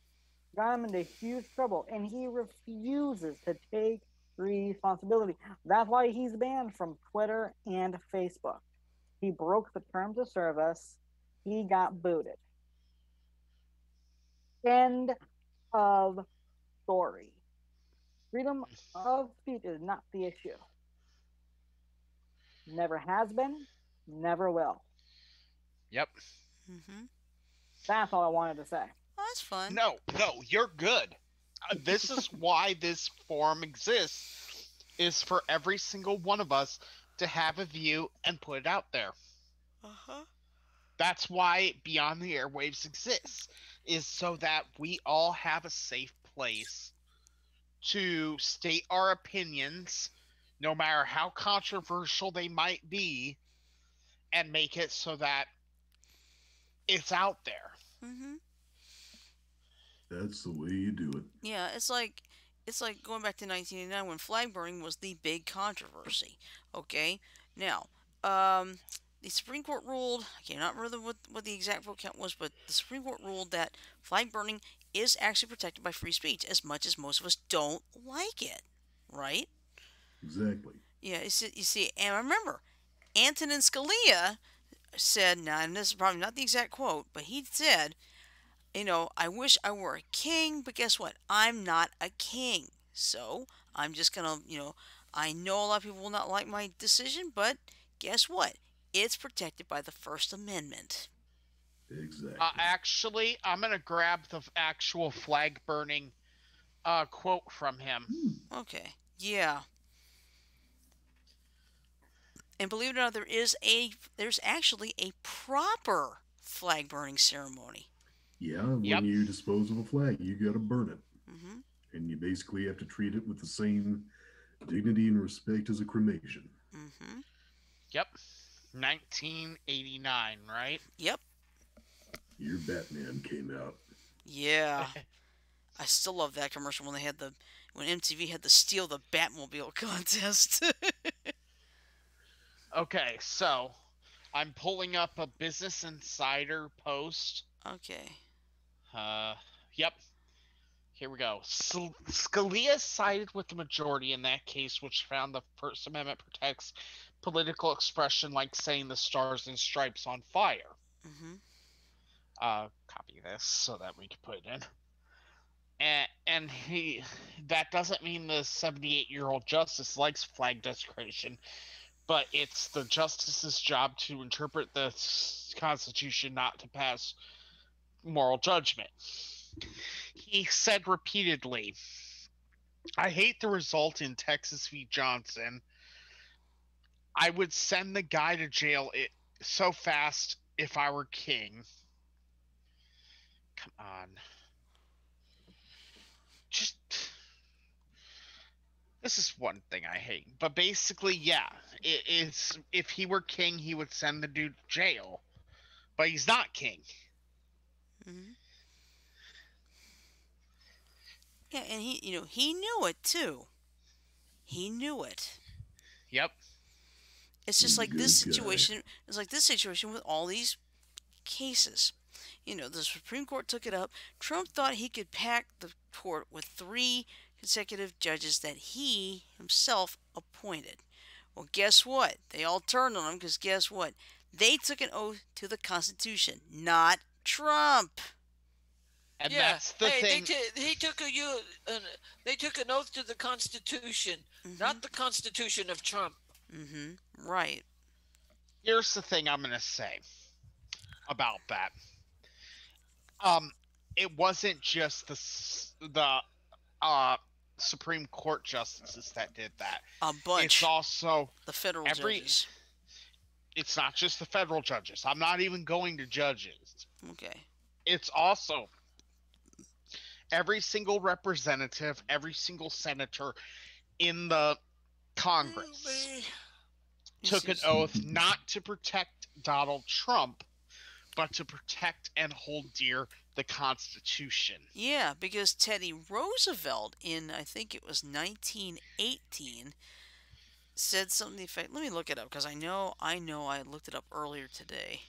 got him into huge trouble, and he refuses to take responsibility. That's why he's banned from Twitter and Facebook. He broke the terms of service. He got booted. End of story. Freedom of speech is not the issue. Never has been, never will. Yep. Mhm. That's all I wanted to say. Oh, that's fun. No, no, you're good. This is why this forum exists, is for every single one of us to have a view and put it out there. Uh huh. That's why Beyond the Airwaves exists, is so that we all have a safe place to state our opinions, no matter how controversial they might be, and make it so that it's out there. Mhm. That's the way you do it. Yeah, it's like going back to 1989 when flag burning was the big controversy. Okay, now the Supreme Court ruled. I cannot remember what the exact vote count was, but the Supreme Court ruled that flag burning is actually protected by free speech, as much as most of us don't like it. Right? Exactly. Yeah, you see, and remember, Antonin Scalia said, now, and this is probably not the exact quote, but he said, I wish I were a king, but guess what? I'm not a king. So I'm just going to, I know a lot of people will not like my decision, but guess what? It's protected by the First Amendment. Exactly. Actually, I'm gonna grab the actual flag burning quote from him. Okay. Yeah. And believe it or not, there's actually a proper flag burning ceremony. Yeah, when Yep. you dispose of a flag, you got to burn it. Mm-hmm. And you basically have to treat it with the same dignity and respect as a cremation. Mm-hmm. Yep. 1989, right? Yep. Your Batman came out. Yeah. I still love that commercial when when MTV had the Steal the Batmobile contest. Okay, so I'm pulling up a Business Insider post. Okay. Uh, yep. Here we go. Scalia sided with the majority in that case, which found the First Amendment protects political expression like saying the stars and stripes on fire. Mm-hmm. Copy this so that we can put it in. And that doesn't mean the 78-year-old justice likes flag desecration, but it's the justice's job to interpret the Constitution, not to pass moral judgment. He said repeatedly, I hate the result in Texas v. Johnson. I would send the guy to jail so fast if I were king. Come on. Just. This is one thing I hate. But basically, yeah. It's if he were king, he would send the dude to jail. But he's not king. Mm-hmm. Yeah, and he knew it too. He knew it. Yep. It's just He's a like good this guy. situation. It's like this situation with all these cases. The Supreme Court took it up. Trump thought he could pack the court with 3 consecutive judges that he himself appointed. Well, guess what? They all turned on him because guess what? They took an oath to the Constitution, not Trump. And Yeah. that's the Hey, thing. they took an oath to the Constitution, not the Constitution of Trump. Mm-hmm. Right. Here's the thing I'm going to say about that. It wasn't just the Supreme Court justices that did that. A bunch. It's also the federal judges. It's not just the federal judges. I'm not even going to judges. Okay. It's also every single representative, every single senator in the Congress took an oath not to protect Donald Trump, but to protect and hold dear the Constitution. Yeah, because Teddy Roosevelt in, I think it was 1918, said something to the effect. Let me look it up because I know I looked it up earlier today.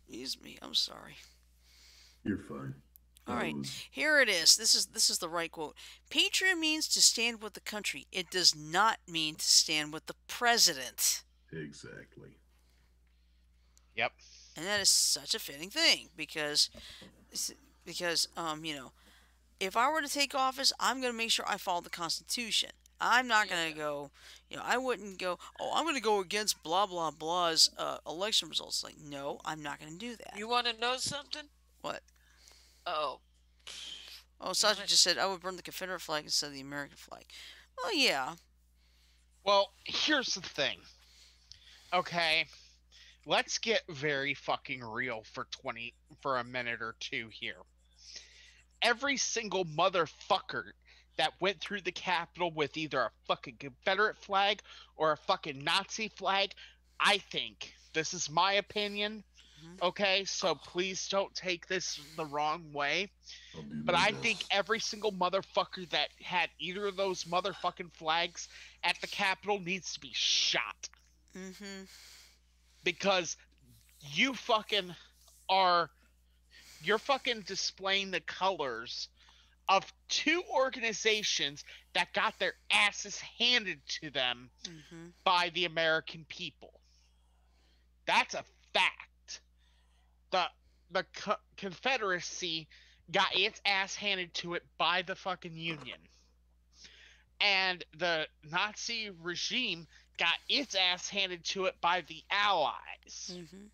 Excuse me, I'm sorry. You're fine. All right, here it is. This is the right quote. Patriot means to stand with the country. It does not mean to stand with the president. Exactly. Yep. And that is such a fitting thing because if I were to take office, I'm going to make sure I follow the Constitution. I'm not going to go, I wouldn't go, I'm going to go against blah, blah, blah's election results. Like, no, I'm not going to do that. You want to know something? What? Oh. Oh, Sasha just said I would burn the Confederate flag instead of the American flag. Oh, yeah. Well, here's the thing. Okay, let's get very fucking real for a minute or two here. Every single motherfucker that went through the Capitol with either a fucking Confederate flag or a fucking Nazi flag, I think, this is my opinion, okay, so please don't take this the wrong way, but I think every single motherfucker that had either of those motherfucking flags at the Capitol needs to be shot. Mm-hmm. Because you're fucking displaying the colors of two organizations that got their asses handed to them Mm-hmm. by the American people. That's a fact. The Confederacy got its ass handed to it by the fucking Union. And the Nazi regime got its ass handed to it by the Allies. Mm-hmm.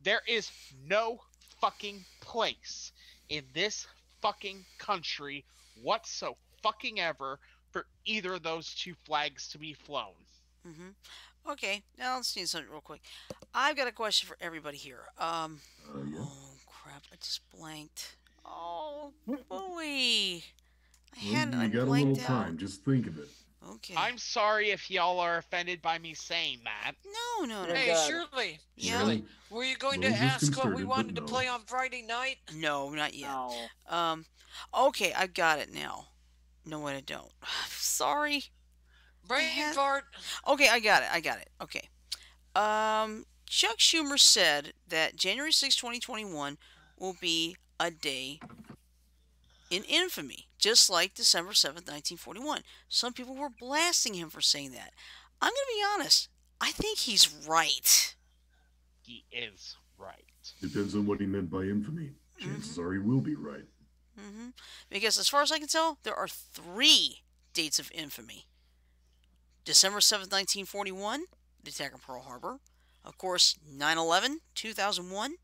There is no fucking place in this fucking country whatso fucking ever for either of those two flags to be flown. Mm-hmm. Okay, now let's do something real quick. I've got a question for everybody here. Yeah. Oh crap! I just blanked. Oh boy, Well, I you got a little blanked out. time. Just think of it. Okay. I'm sorry if y'all are offended by me saying that. No, no, no. You're Hey, good. Shirley. Yeah. Shirley, were you going to Rose is ask what we concerted, but wanted to no. play on Friday night? No, not yet. No. Okay, I got it now. No, wait, I don't. Sorry. Brain had- fart. Okay, I got it. Okay. Chuck Schumer said that January 6, 2021 will be a day in infamy, just like December 7th, 1941. Some people were blasting him for saying that. I'm going to be honest. I think he's right. He is right. Depends on what he meant by infamy. Chances are he will be right. Mm-hmm. Because as far as I can tell, there are 3 dates of infamy. December 7th, 1941, the attack on Pearl Harbor. Of course, 9/11, 2001.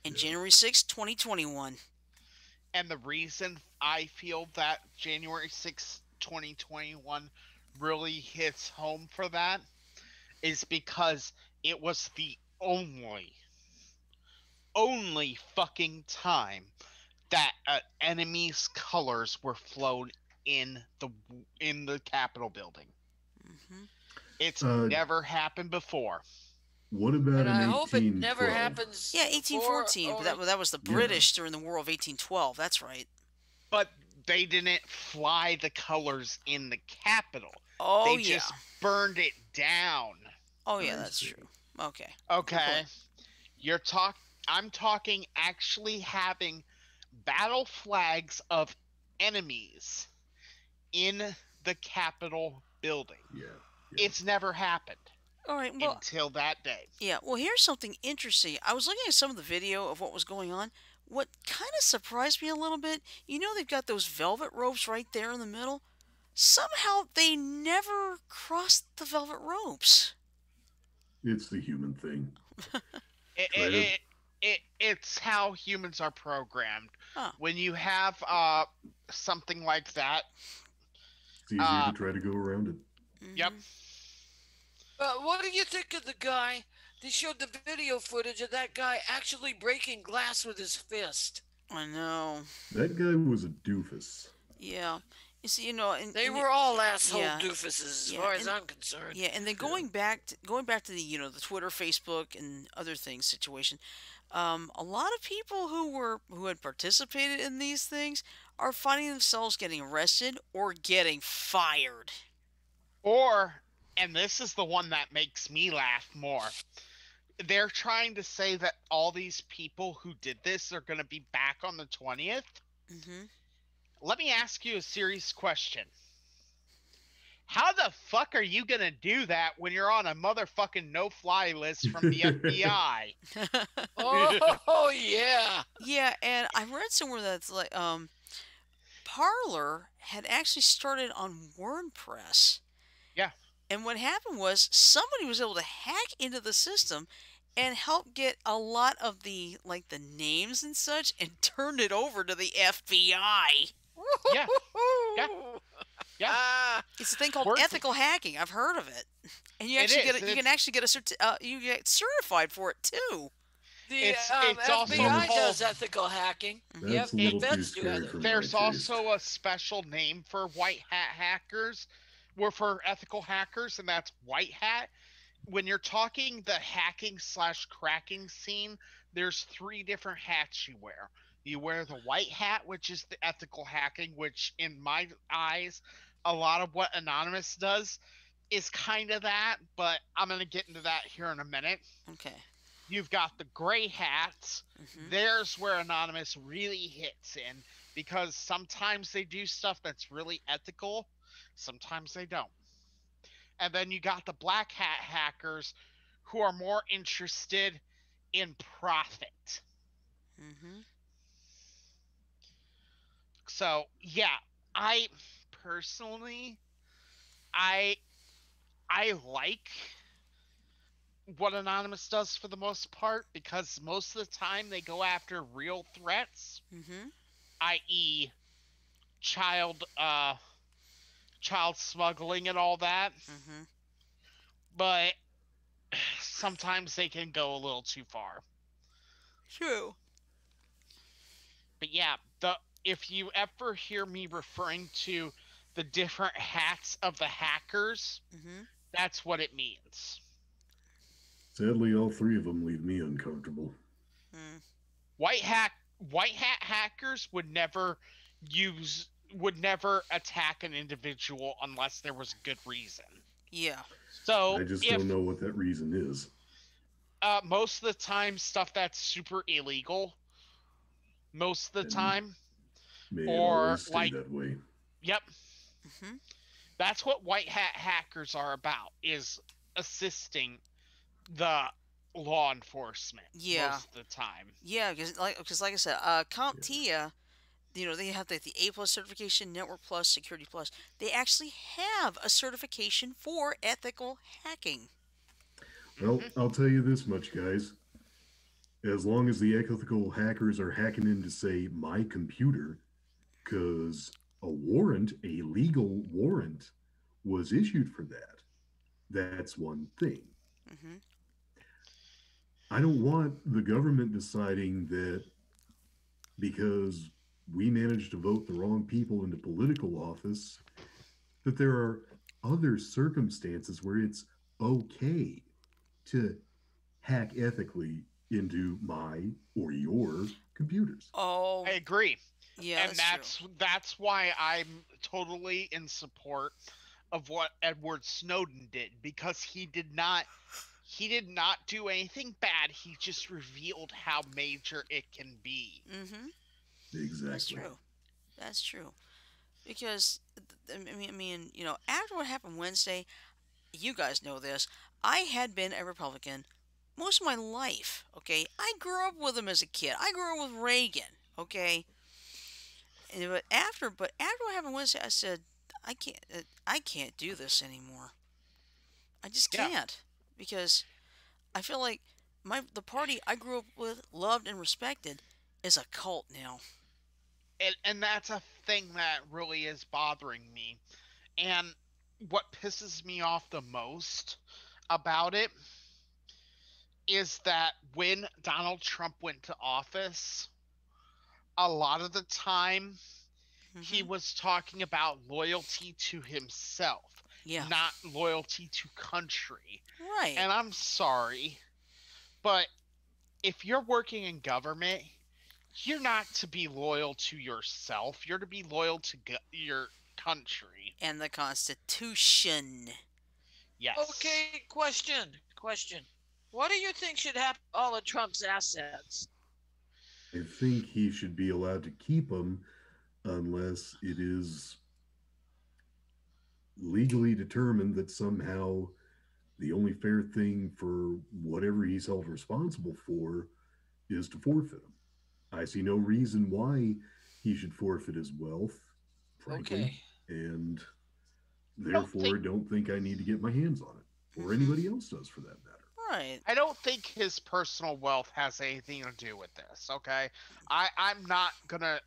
And Yeah. January 6th, 2021. And the reason I feel that January 6th, 2021 really hits home for that is because it was the only fucking time that enemy's colors were flown in the Capitol building. Mm-hmm. It's Uh, never happened before. What about And in I hope it 1812? never happens. Yeah, 1814, before but that was the Yeah. British during the War of 1812. That's right. But they didn't fly the colors in the Capitol. Oh, They yeah. just burned it down. Oh, yeah, I that's see. true. Okay. Okay. I'm talking actually having battle flags of enemies in the Capitol building. Yeah. It's never happened All right, well, until that day. yeah, well, here's something interesting. I was looking at some of the video of what was going on. What kind of surprised me a little bit, they've got those velvet ropes right there in the middle. Somehow they never crossed the velvet ropes. It's the human thing. It, Try it, to- it, it, it's how humans are programmed. Huh. When you have something like that, It's easier to try to go around it. yep. What do you think of the guy? They showed the video footage of that guy actually breaking glass with his fist. I know. That guy was a doofus. Yeah. You see, and They and were all asshole yeah. doofuses as Yeah, far as and- I'm concerned. Yeah, and then going back to the the Twitter, Facebook, and other things situation, a lot of people who had participated in these things are finding themselves getting arrested or getting fired. Or, and this is the one that makes me laugh more, they're trying to say that all these people who did this are going to be back on the 20th. Mm-hmm. Let me ask you a serious question. How the fuck are you going to do that when you're on a motherfucking no-fly list from the FBI? Oh yeah. Yeah, and I read somewhere that's like Parlor had actually started on WordPress. Yeah. And what happened was somebody was able to hack into the system and help get a lot of the names and such and turned it over to the FBI. Yeah. Yeah. Yeah. It's a thing called Word- ethical hacking. I've heard of it. And you It actually is, get you and can actually get you get certified for it too. The It's also FBI does called- ethical hacking. That's Yep, a little the too feds do scary ethical. for my There's taste. also a special name for white hat hackers, or for ethical hackers, and that's white hat. When you're talking the hacking / cracking scene, there's 3 different hats you wear. You wear the white hat, which is the ethical hacking, which in my eyes, a lot of what Anonymous does is kind of that, but I'm going to get into that here in a minute. Okay. You've got the gray hats. Mhm. There's where Anonymous really hits in, because sometimes they do stuff that's really ethical, sometimes they don't. And then you got the black hat hackers who are more interested in profit. Mm-hmm. So, yeah, I personally I I like what Anonymous does for the most part because most of the time they go after real threats, Mm-hmm. i.e., child child smuggling and all that. Mm-hmm. But sometimes they can go a little too far. True. But yeah, the if you ever hear me referring to the different hats of the hackers, Mm-hmm. that's what it means. Sadly, all three of them leave me uncomfortable. Mm. White hat hackers would never attack an individual unless there was a good reason. Yeah. So I just don't if know what that reason is. most of the time stuff that's super illegal, most of the And time, may it or always stay like, that way. yep, Mm-hmm. that's what white hat hackers are about, is assisting the law enforcement Yeah. most of the time. Yeah, because like I said, Yeah. CompTIA, they have the A plus certification, Network Plus, Security Plus. They actually have a certification for ethical hacking. Well, Hmm. I'll tell you this much, guys. As long as the ethical hackers are hacking into, say, my computer, because a warrant, a legal warrant, was issued for that, that's one thing. Mm-hmm. I don't want the government deciding that because we managed to vote the wrong people into political office, that there are other circumstances where it's okay to hack ethically into my or your computers. I Oh, agree. yeah, And that's true. that's why I'm totally in support of what Edward Snowden did, because he did not do anything bad. He just revealed how major it can be. Mm-hmm. That's Exactly. true. That's true. Because after what happened Wednesday, you guys know this. I had been a Republican most of my life. Okay, I grew up with him as a kid. I grew up with Reagan. Okay, but after what happened Wednesday, I said I can't do this anymore. I just Yeah. can't because I feel like the party I grew up with, loved and respected, is a cult now. And that's a thing that really is bothering me. And what pisses me off the most about it is that when Donald Trump went to office, a lot of the time he Hmm. was talking about loyalty to himself, Yeah. not loyalty to country. Right. And I'm sorry, but if you're working in government, you're not to be loyal to yourself. You're to be loyal to your country. And the Constitution. Yes. Okay, question. What do you think should happen to all of Trump's assets? I think he should be allowed to keep them unless it is legally determined that somehow the only fair thing for whatever he's held responsible for is to forfeit them. I see no reason why he should forfeit his wealth, frankly, Okay. and I don't therefore think don't think I need to get my hands on it, or Hmm. anybody else does for that matter. Right. I don't think his personal wealth has anything to do with this, okay? I'm not gonna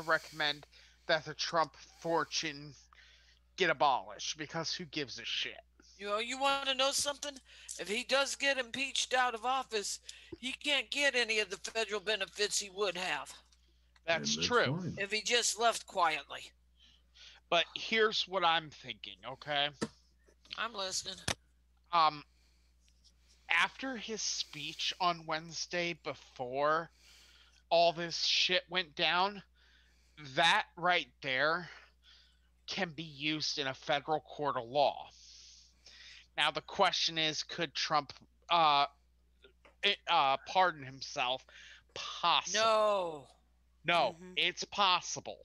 recommend that the Trump fortune get abolished because who gives a shit? You want to know something? If he does get impeached out of office, he can't get any of the federal benefits he would have That's And that's true. fine. if he just left quietly. But here's what I'm thinking, okay? I'm listening. Um After his speech on Wednesday before all this shit went down, that right there can be used in a federal court of law. Now the question is, could Trump pardon himself? Possibly. No. No, Mm-hmm. it's possible.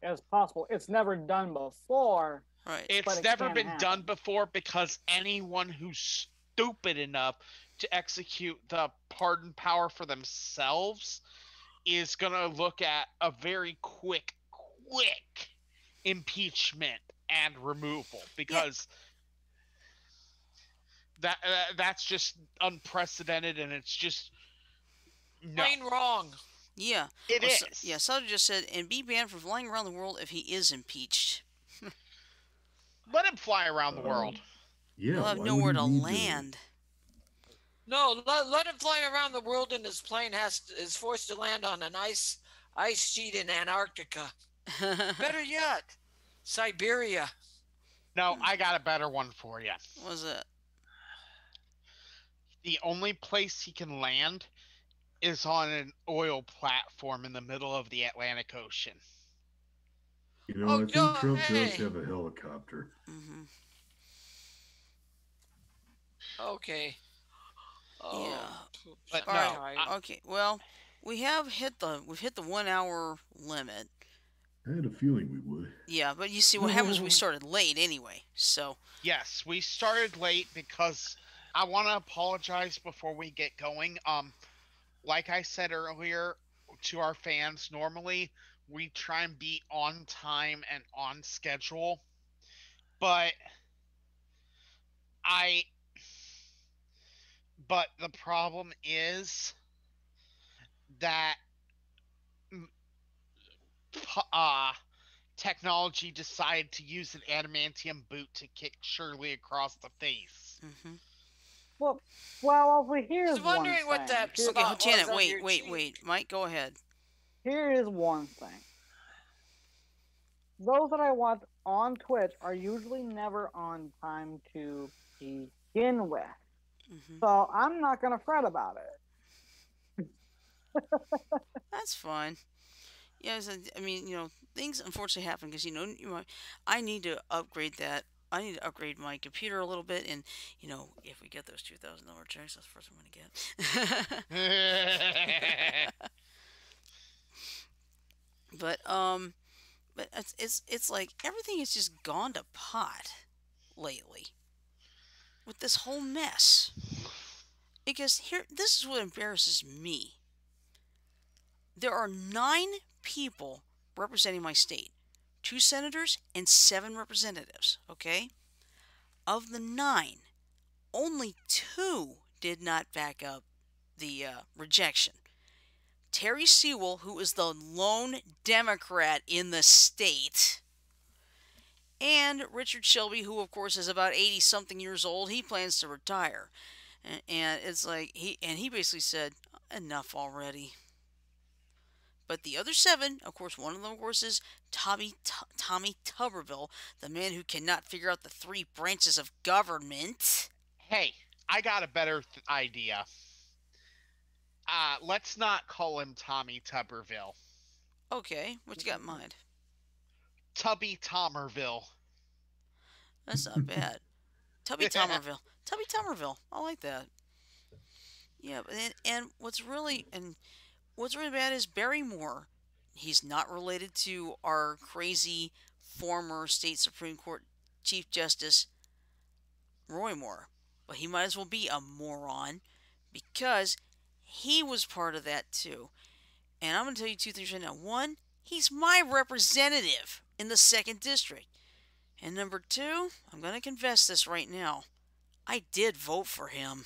As possible. It's never done before, Right. but It's it never can been done happen. before because anyone who's stupid enough to execute the pardon power for themselves is going to look at a very quick impeachment and removal Yeah. because that's just unprecedented and it's just no. Plain wrong. Yeah. It Oh, so, is. yeah. Sutter just said, and be banned from flying around the world if he is impeached. Let him fly around the Uh, world. yeah, He'll have why would nowhere he to need to? land. No, let him fly around the world, and his plane is forced to land on an ice sheet in Antarctica. Better yet, Siberia. No, I got a better one for you. What was it? The only place he can land is on an oil platform in the middle of the Atlantic Ocean. You know, Oh I think no! Trump does Hey, have a helicopter. Mm-hmm. okay. Yeah. Oh, But All I'm right. no, tired. Okay. Well, we've hit the 1 hour limit. I had a feeling we would. Yeah, but you see what happens. We started late anyway. So. yes, we started late because I want to apologize before we get going. Like I said earlier to our fans, normally we try and be on time and on schedule, but I but the problem is that uh technology decided to use an adamantium boot to kick Shirley across the face. Mm-hmm. Well, over I here's was one wondering what thing. that Okay, spot was Janet. on Wait, your wait, wait. cheek. Mike, go ahead. Here is one thing. Those that I watch on Twitch are usually never on time to begin with. Mm-hmm. So I'm not going to fret about it. That's fine. Yeah, I mean, things unfortunately happen because I need to upgrade that. I need to upgrade my computer a little bit, and if we get those $2,000 checks, that's the first I'm gonna get. but but it's like everything has just gone to pot lately with this whole mess. Because this is what embarrasses me. There are 9 people representing my state, 2 senators and 7 representatives. Okay, of the 9, only 2 did not back up the rejection. Terry Sewell, who is the lone Democrat in the state, and Richard Shelby, who of course is about 80 something years old. He plans to retire, and it's like he basically said enough already. But the other 7, of course, one of them, of course, is Tommy Tuberville, the man who cannot figure out the 3 branches of government. Hey, I got a better idea. Let's not call him Tommy Tuberville. Okay, what you got in mind? Tubby Tomerville. That's not bad. Tubby Tomerville. Tubby Tomerville. I like that. Yeah, and what's really bad is Barry Moore. He's not related to our crazy former state Supreme Court Chief Justice Roy Moore, but he might as well be a moron because he was part of that too. And I'm going to tell you 2 things right now. One, he's my representative in the 2nd District. And number 2, I'm going to confess this right now. I did vote for him.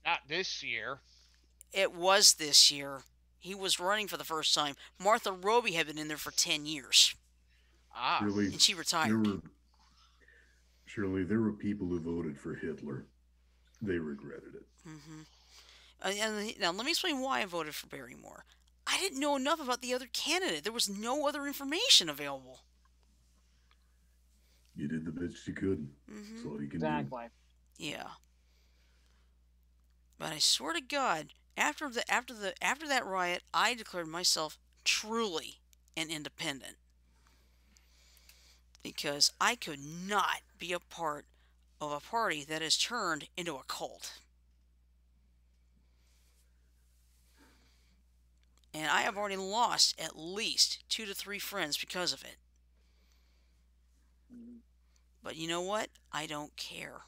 Not this year. It was this year. He was running for the first time. Martha Roby had been in there for 10 years. Surely, And she there retired. were surely there were people who voted for Hitler. They regretted it. Mm-hmm. And now, let me explain why I voted for Barry Moore. I didn't know enough about the other candidate. There was no other information available. You did the best you could. Mm-hmm. That's all you can do. Exactly. Yeah. But I swear to God, after that riot, I declared myself truly an independent because I could not be a part of a party that has turned into a cult. And I have already lost at least 2 to 3 friends because of it. But you know what? I don't care.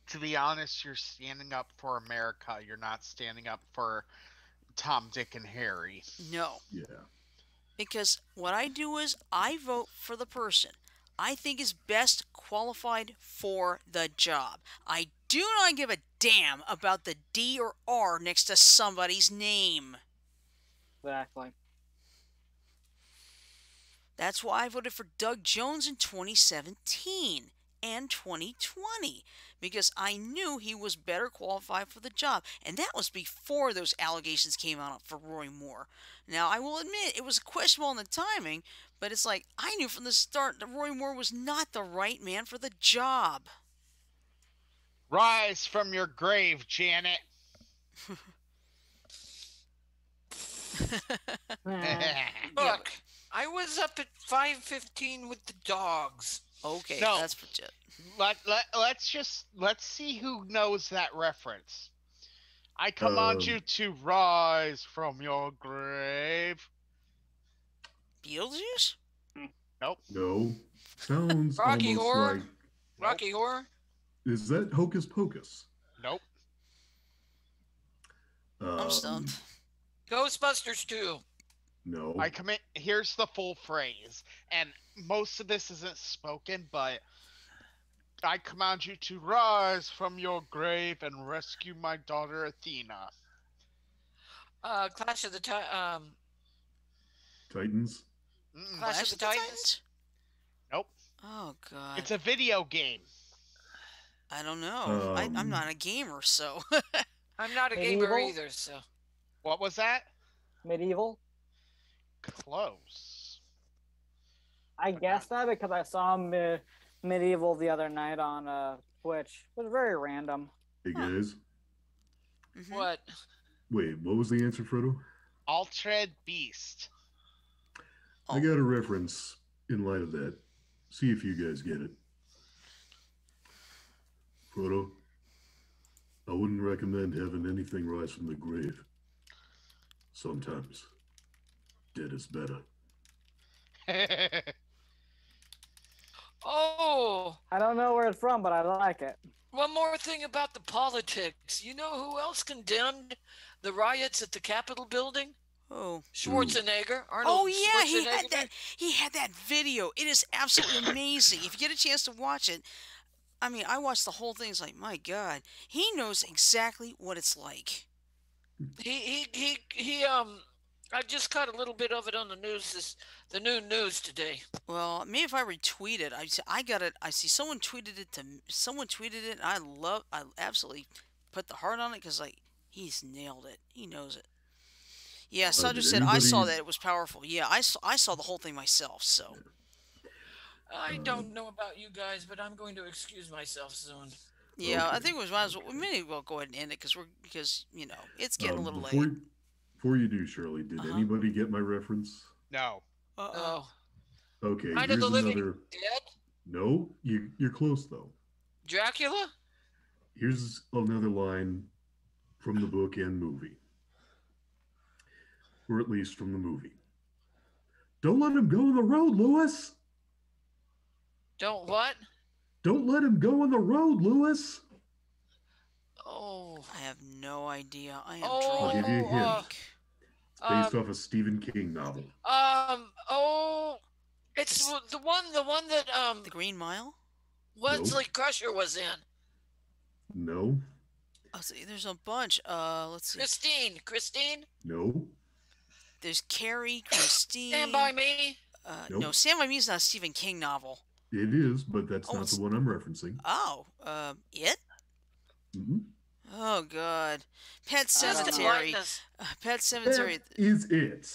To be honest, you're standing up for America. You're not standing up for Tom, Dick, and Harry. No. Yeah. Because what I do is I vote for the person I think is best qualified for the job. I do not give a damn about the D or R next to somebody's name. Exactly. That's why I voted for Doug Jones in 2017 and 2020 because I knew he was better qualified for the job. And that was before those allegations came out for Roy Moore. Now, I will admit it was questionable in the timing, but it's like I knew from the start that Roy Moore was not the right man for the job. Rise from your grave, Janet. Look, I was up at 5:15 with the dogs. Okay, No. that's legit. Let's see who knows that reference. I command you to rise from your grave. Beetlejuice? Nope. No. Sounds Rocky almost Horror? like. Rocky Horror? Is that Hocus Pocus? Nope. I'm stumped. Ghostbusters 2. No. Here's the full phrase, and most of this isn't spoken, but I command you to rise from your grave and rescue my daughter Athena. Clash of the Titans? Clash of the Titans? Nope. Oh, God. It's a video game. I don't know. I'm not a gamer, so. I'm not a Medieval? gamer either, so. What was that? Medieval? Close. I guessed that because I saw Medieval the other night on Twitch. It was very random. Hey, guys. Mhm. What? Wait, what was the answer, Frodo? Altered Beast. I got a reference in light of that. See if you guys get it. Frodo, I wouldn't recommend having anything rise from the grave. Sometimes dead is better. Oh, I don't know where it's from, but I like it. one more thing about the politics. You know who else condemned the riots at the Capitol building? Oh. Schwarzenegger. Arnold Oh yeah, he Schwarzenegger. had that. He had that video. It is absolutely amazing. If you get a chance to watch it, I mean, I watched the whole thing. It's like, my God, he knows exactly what it's like. I just caught a little bit of it on the news, the new news today. Well, maybe if I retweet it, I got it. I see someone tweeted it. And I absolutely put the heart on it because like he's nailed it. He knows it. Yeah, Sandra said I saw that it was powerful. Yeah, I saw the whole thing myself. So. I don't know about you guys, but I'm going to excuse myself soon. Yeah, Okay. I think we may well go ahead and end it because you know it's getting a little before, late. Before you do, Shirley, did anybody get my reference? No. Oh, Okay, Night here's of the Living another. Dead? No, you're close though. Dracula? Here's another line from the book and movie, or at least from the movie. Don't let him go on the road, Lewis. Don't what? Don't let him go on the road, Lewis. Oh. I have no idea. I am Oh, I'll give you a hint. blank. It's based off a Stephen King novel. It's the one that The Green Mile. Wesley Crusher was in. No. Oh, see, there's a bunch. Let's see. Christine. No. There's Carrie, Christine. Stand by Me. Nope. No, Stand by Me is not a Stephen King novel. It is, but that's not it's- the one I'm referencing. Oh, It. Mm-hmm. Oh God, Pet Just Cemetery. enlighten us. Pet Cemetery. That is it.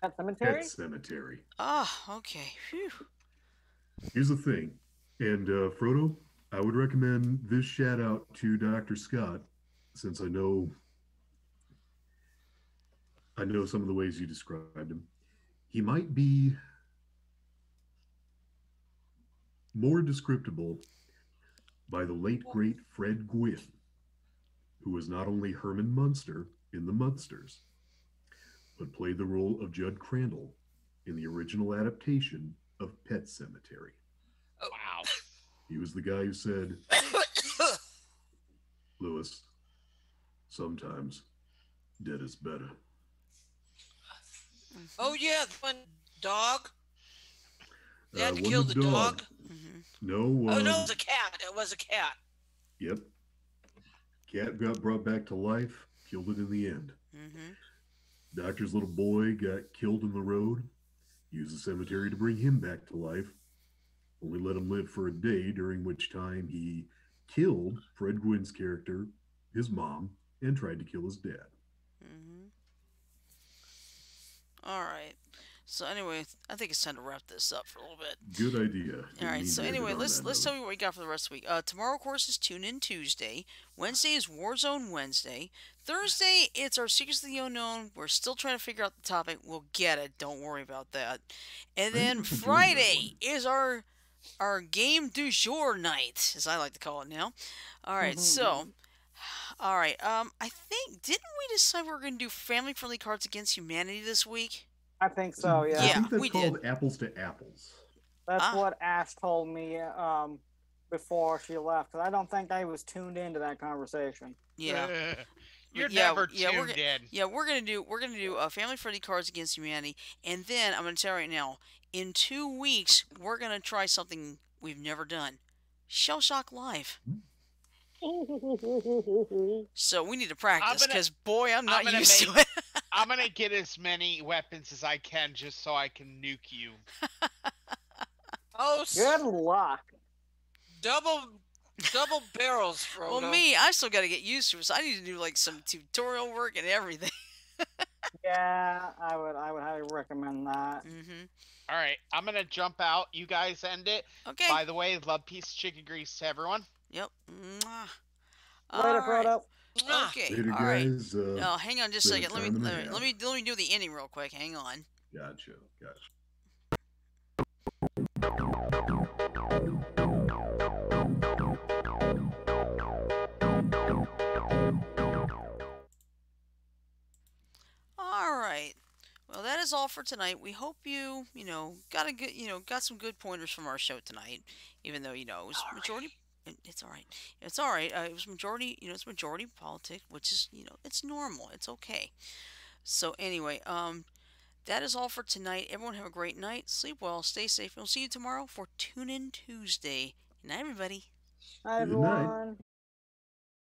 Pet Cemetery? Pet Cemetery. Oh, okay. Phew. Here's the thing, and Frodo, I would recommend this shout out to Dr. Scott, since I know some of the ways you described him. He might be more descriptible by the late great Fred Gwynn, who was not only Herman Munster in the Munsters, but played the role of Judd Crandall in the original adaptation of Pet Cemetery. Wow. He was the guy who said, Lewis, sometimes dead is better. Oh yeah, the one dog. They had to Wasn't kill a the dog. dog. No, Oh no, it was a cat. It was a cat. Yep. Cat got brought back to life, killed it in the end. Doctor's little boy got killed in the road, used the cemetery to bring him back to life. Only let him live for a day, during which time he killed Fred Gwynn's character, his mom, and tried to kill his dad. All right. So anyway, I think it's time to wrap this up for a little bit. Good idea. All right. So anyway, let's tell you what we got for the rest of the week. Tomorrow, of course, is Tune In Tuesday. Wednesday is Warzone Wednesday. Thursday, it's our Secrets of the Unknown. We're still trying to figure out the topic. We'll get it. Don't worry about that. And then Friday is our game du jour night, as I like to call it now. All right. So. All right. I think didn't we decide we were going to do family-friendly cards against humanity this week? I think so. Yeah. I think that's we called did. Apples to Apples. That's what Ash told me before she left. 'Cause I don't think I was tuned into that conversation. Yeah. You're never tuned in. Yeah, we're gonna do family-friendly cards against humanity, and then I'm gonna tell you right now, in 2 weeks we're gonna try something we've never done, Shell Shock Live. So we need to practice because boy, I'm not used to it. I'm gonna get as many weapons as I can just so I can nuke you. Oh, Good luck. double barrels, Frodo. Well, me, I still got to get used to it. So I need to do like some tutorial work and everything. Yeah, I would highly recommend that. All right, I'm gonna jump out. You guys end it. Okay. By the way, love, peace, chicken grease to everyone. Yep. Mwah. Later, Frodo. Okay. Later, all right. guys. No, hang on just a second. Let time me do the ending real quick. Hang on. Gotcha. All right. Well, that is all for tonight. We hope you got a good, got some good pointers from our show tonight. Even though it was majority. It's all right. It's all right. It was majority. It's majority politics, which is it's normal. It's okay. So anyway, that is all for tonight. Everyone have a great night. Sleep well. Stay safe. And we'll see you tomorrow for Tune In Tuesday. Good night, everybody. Hi, Good night. everyone.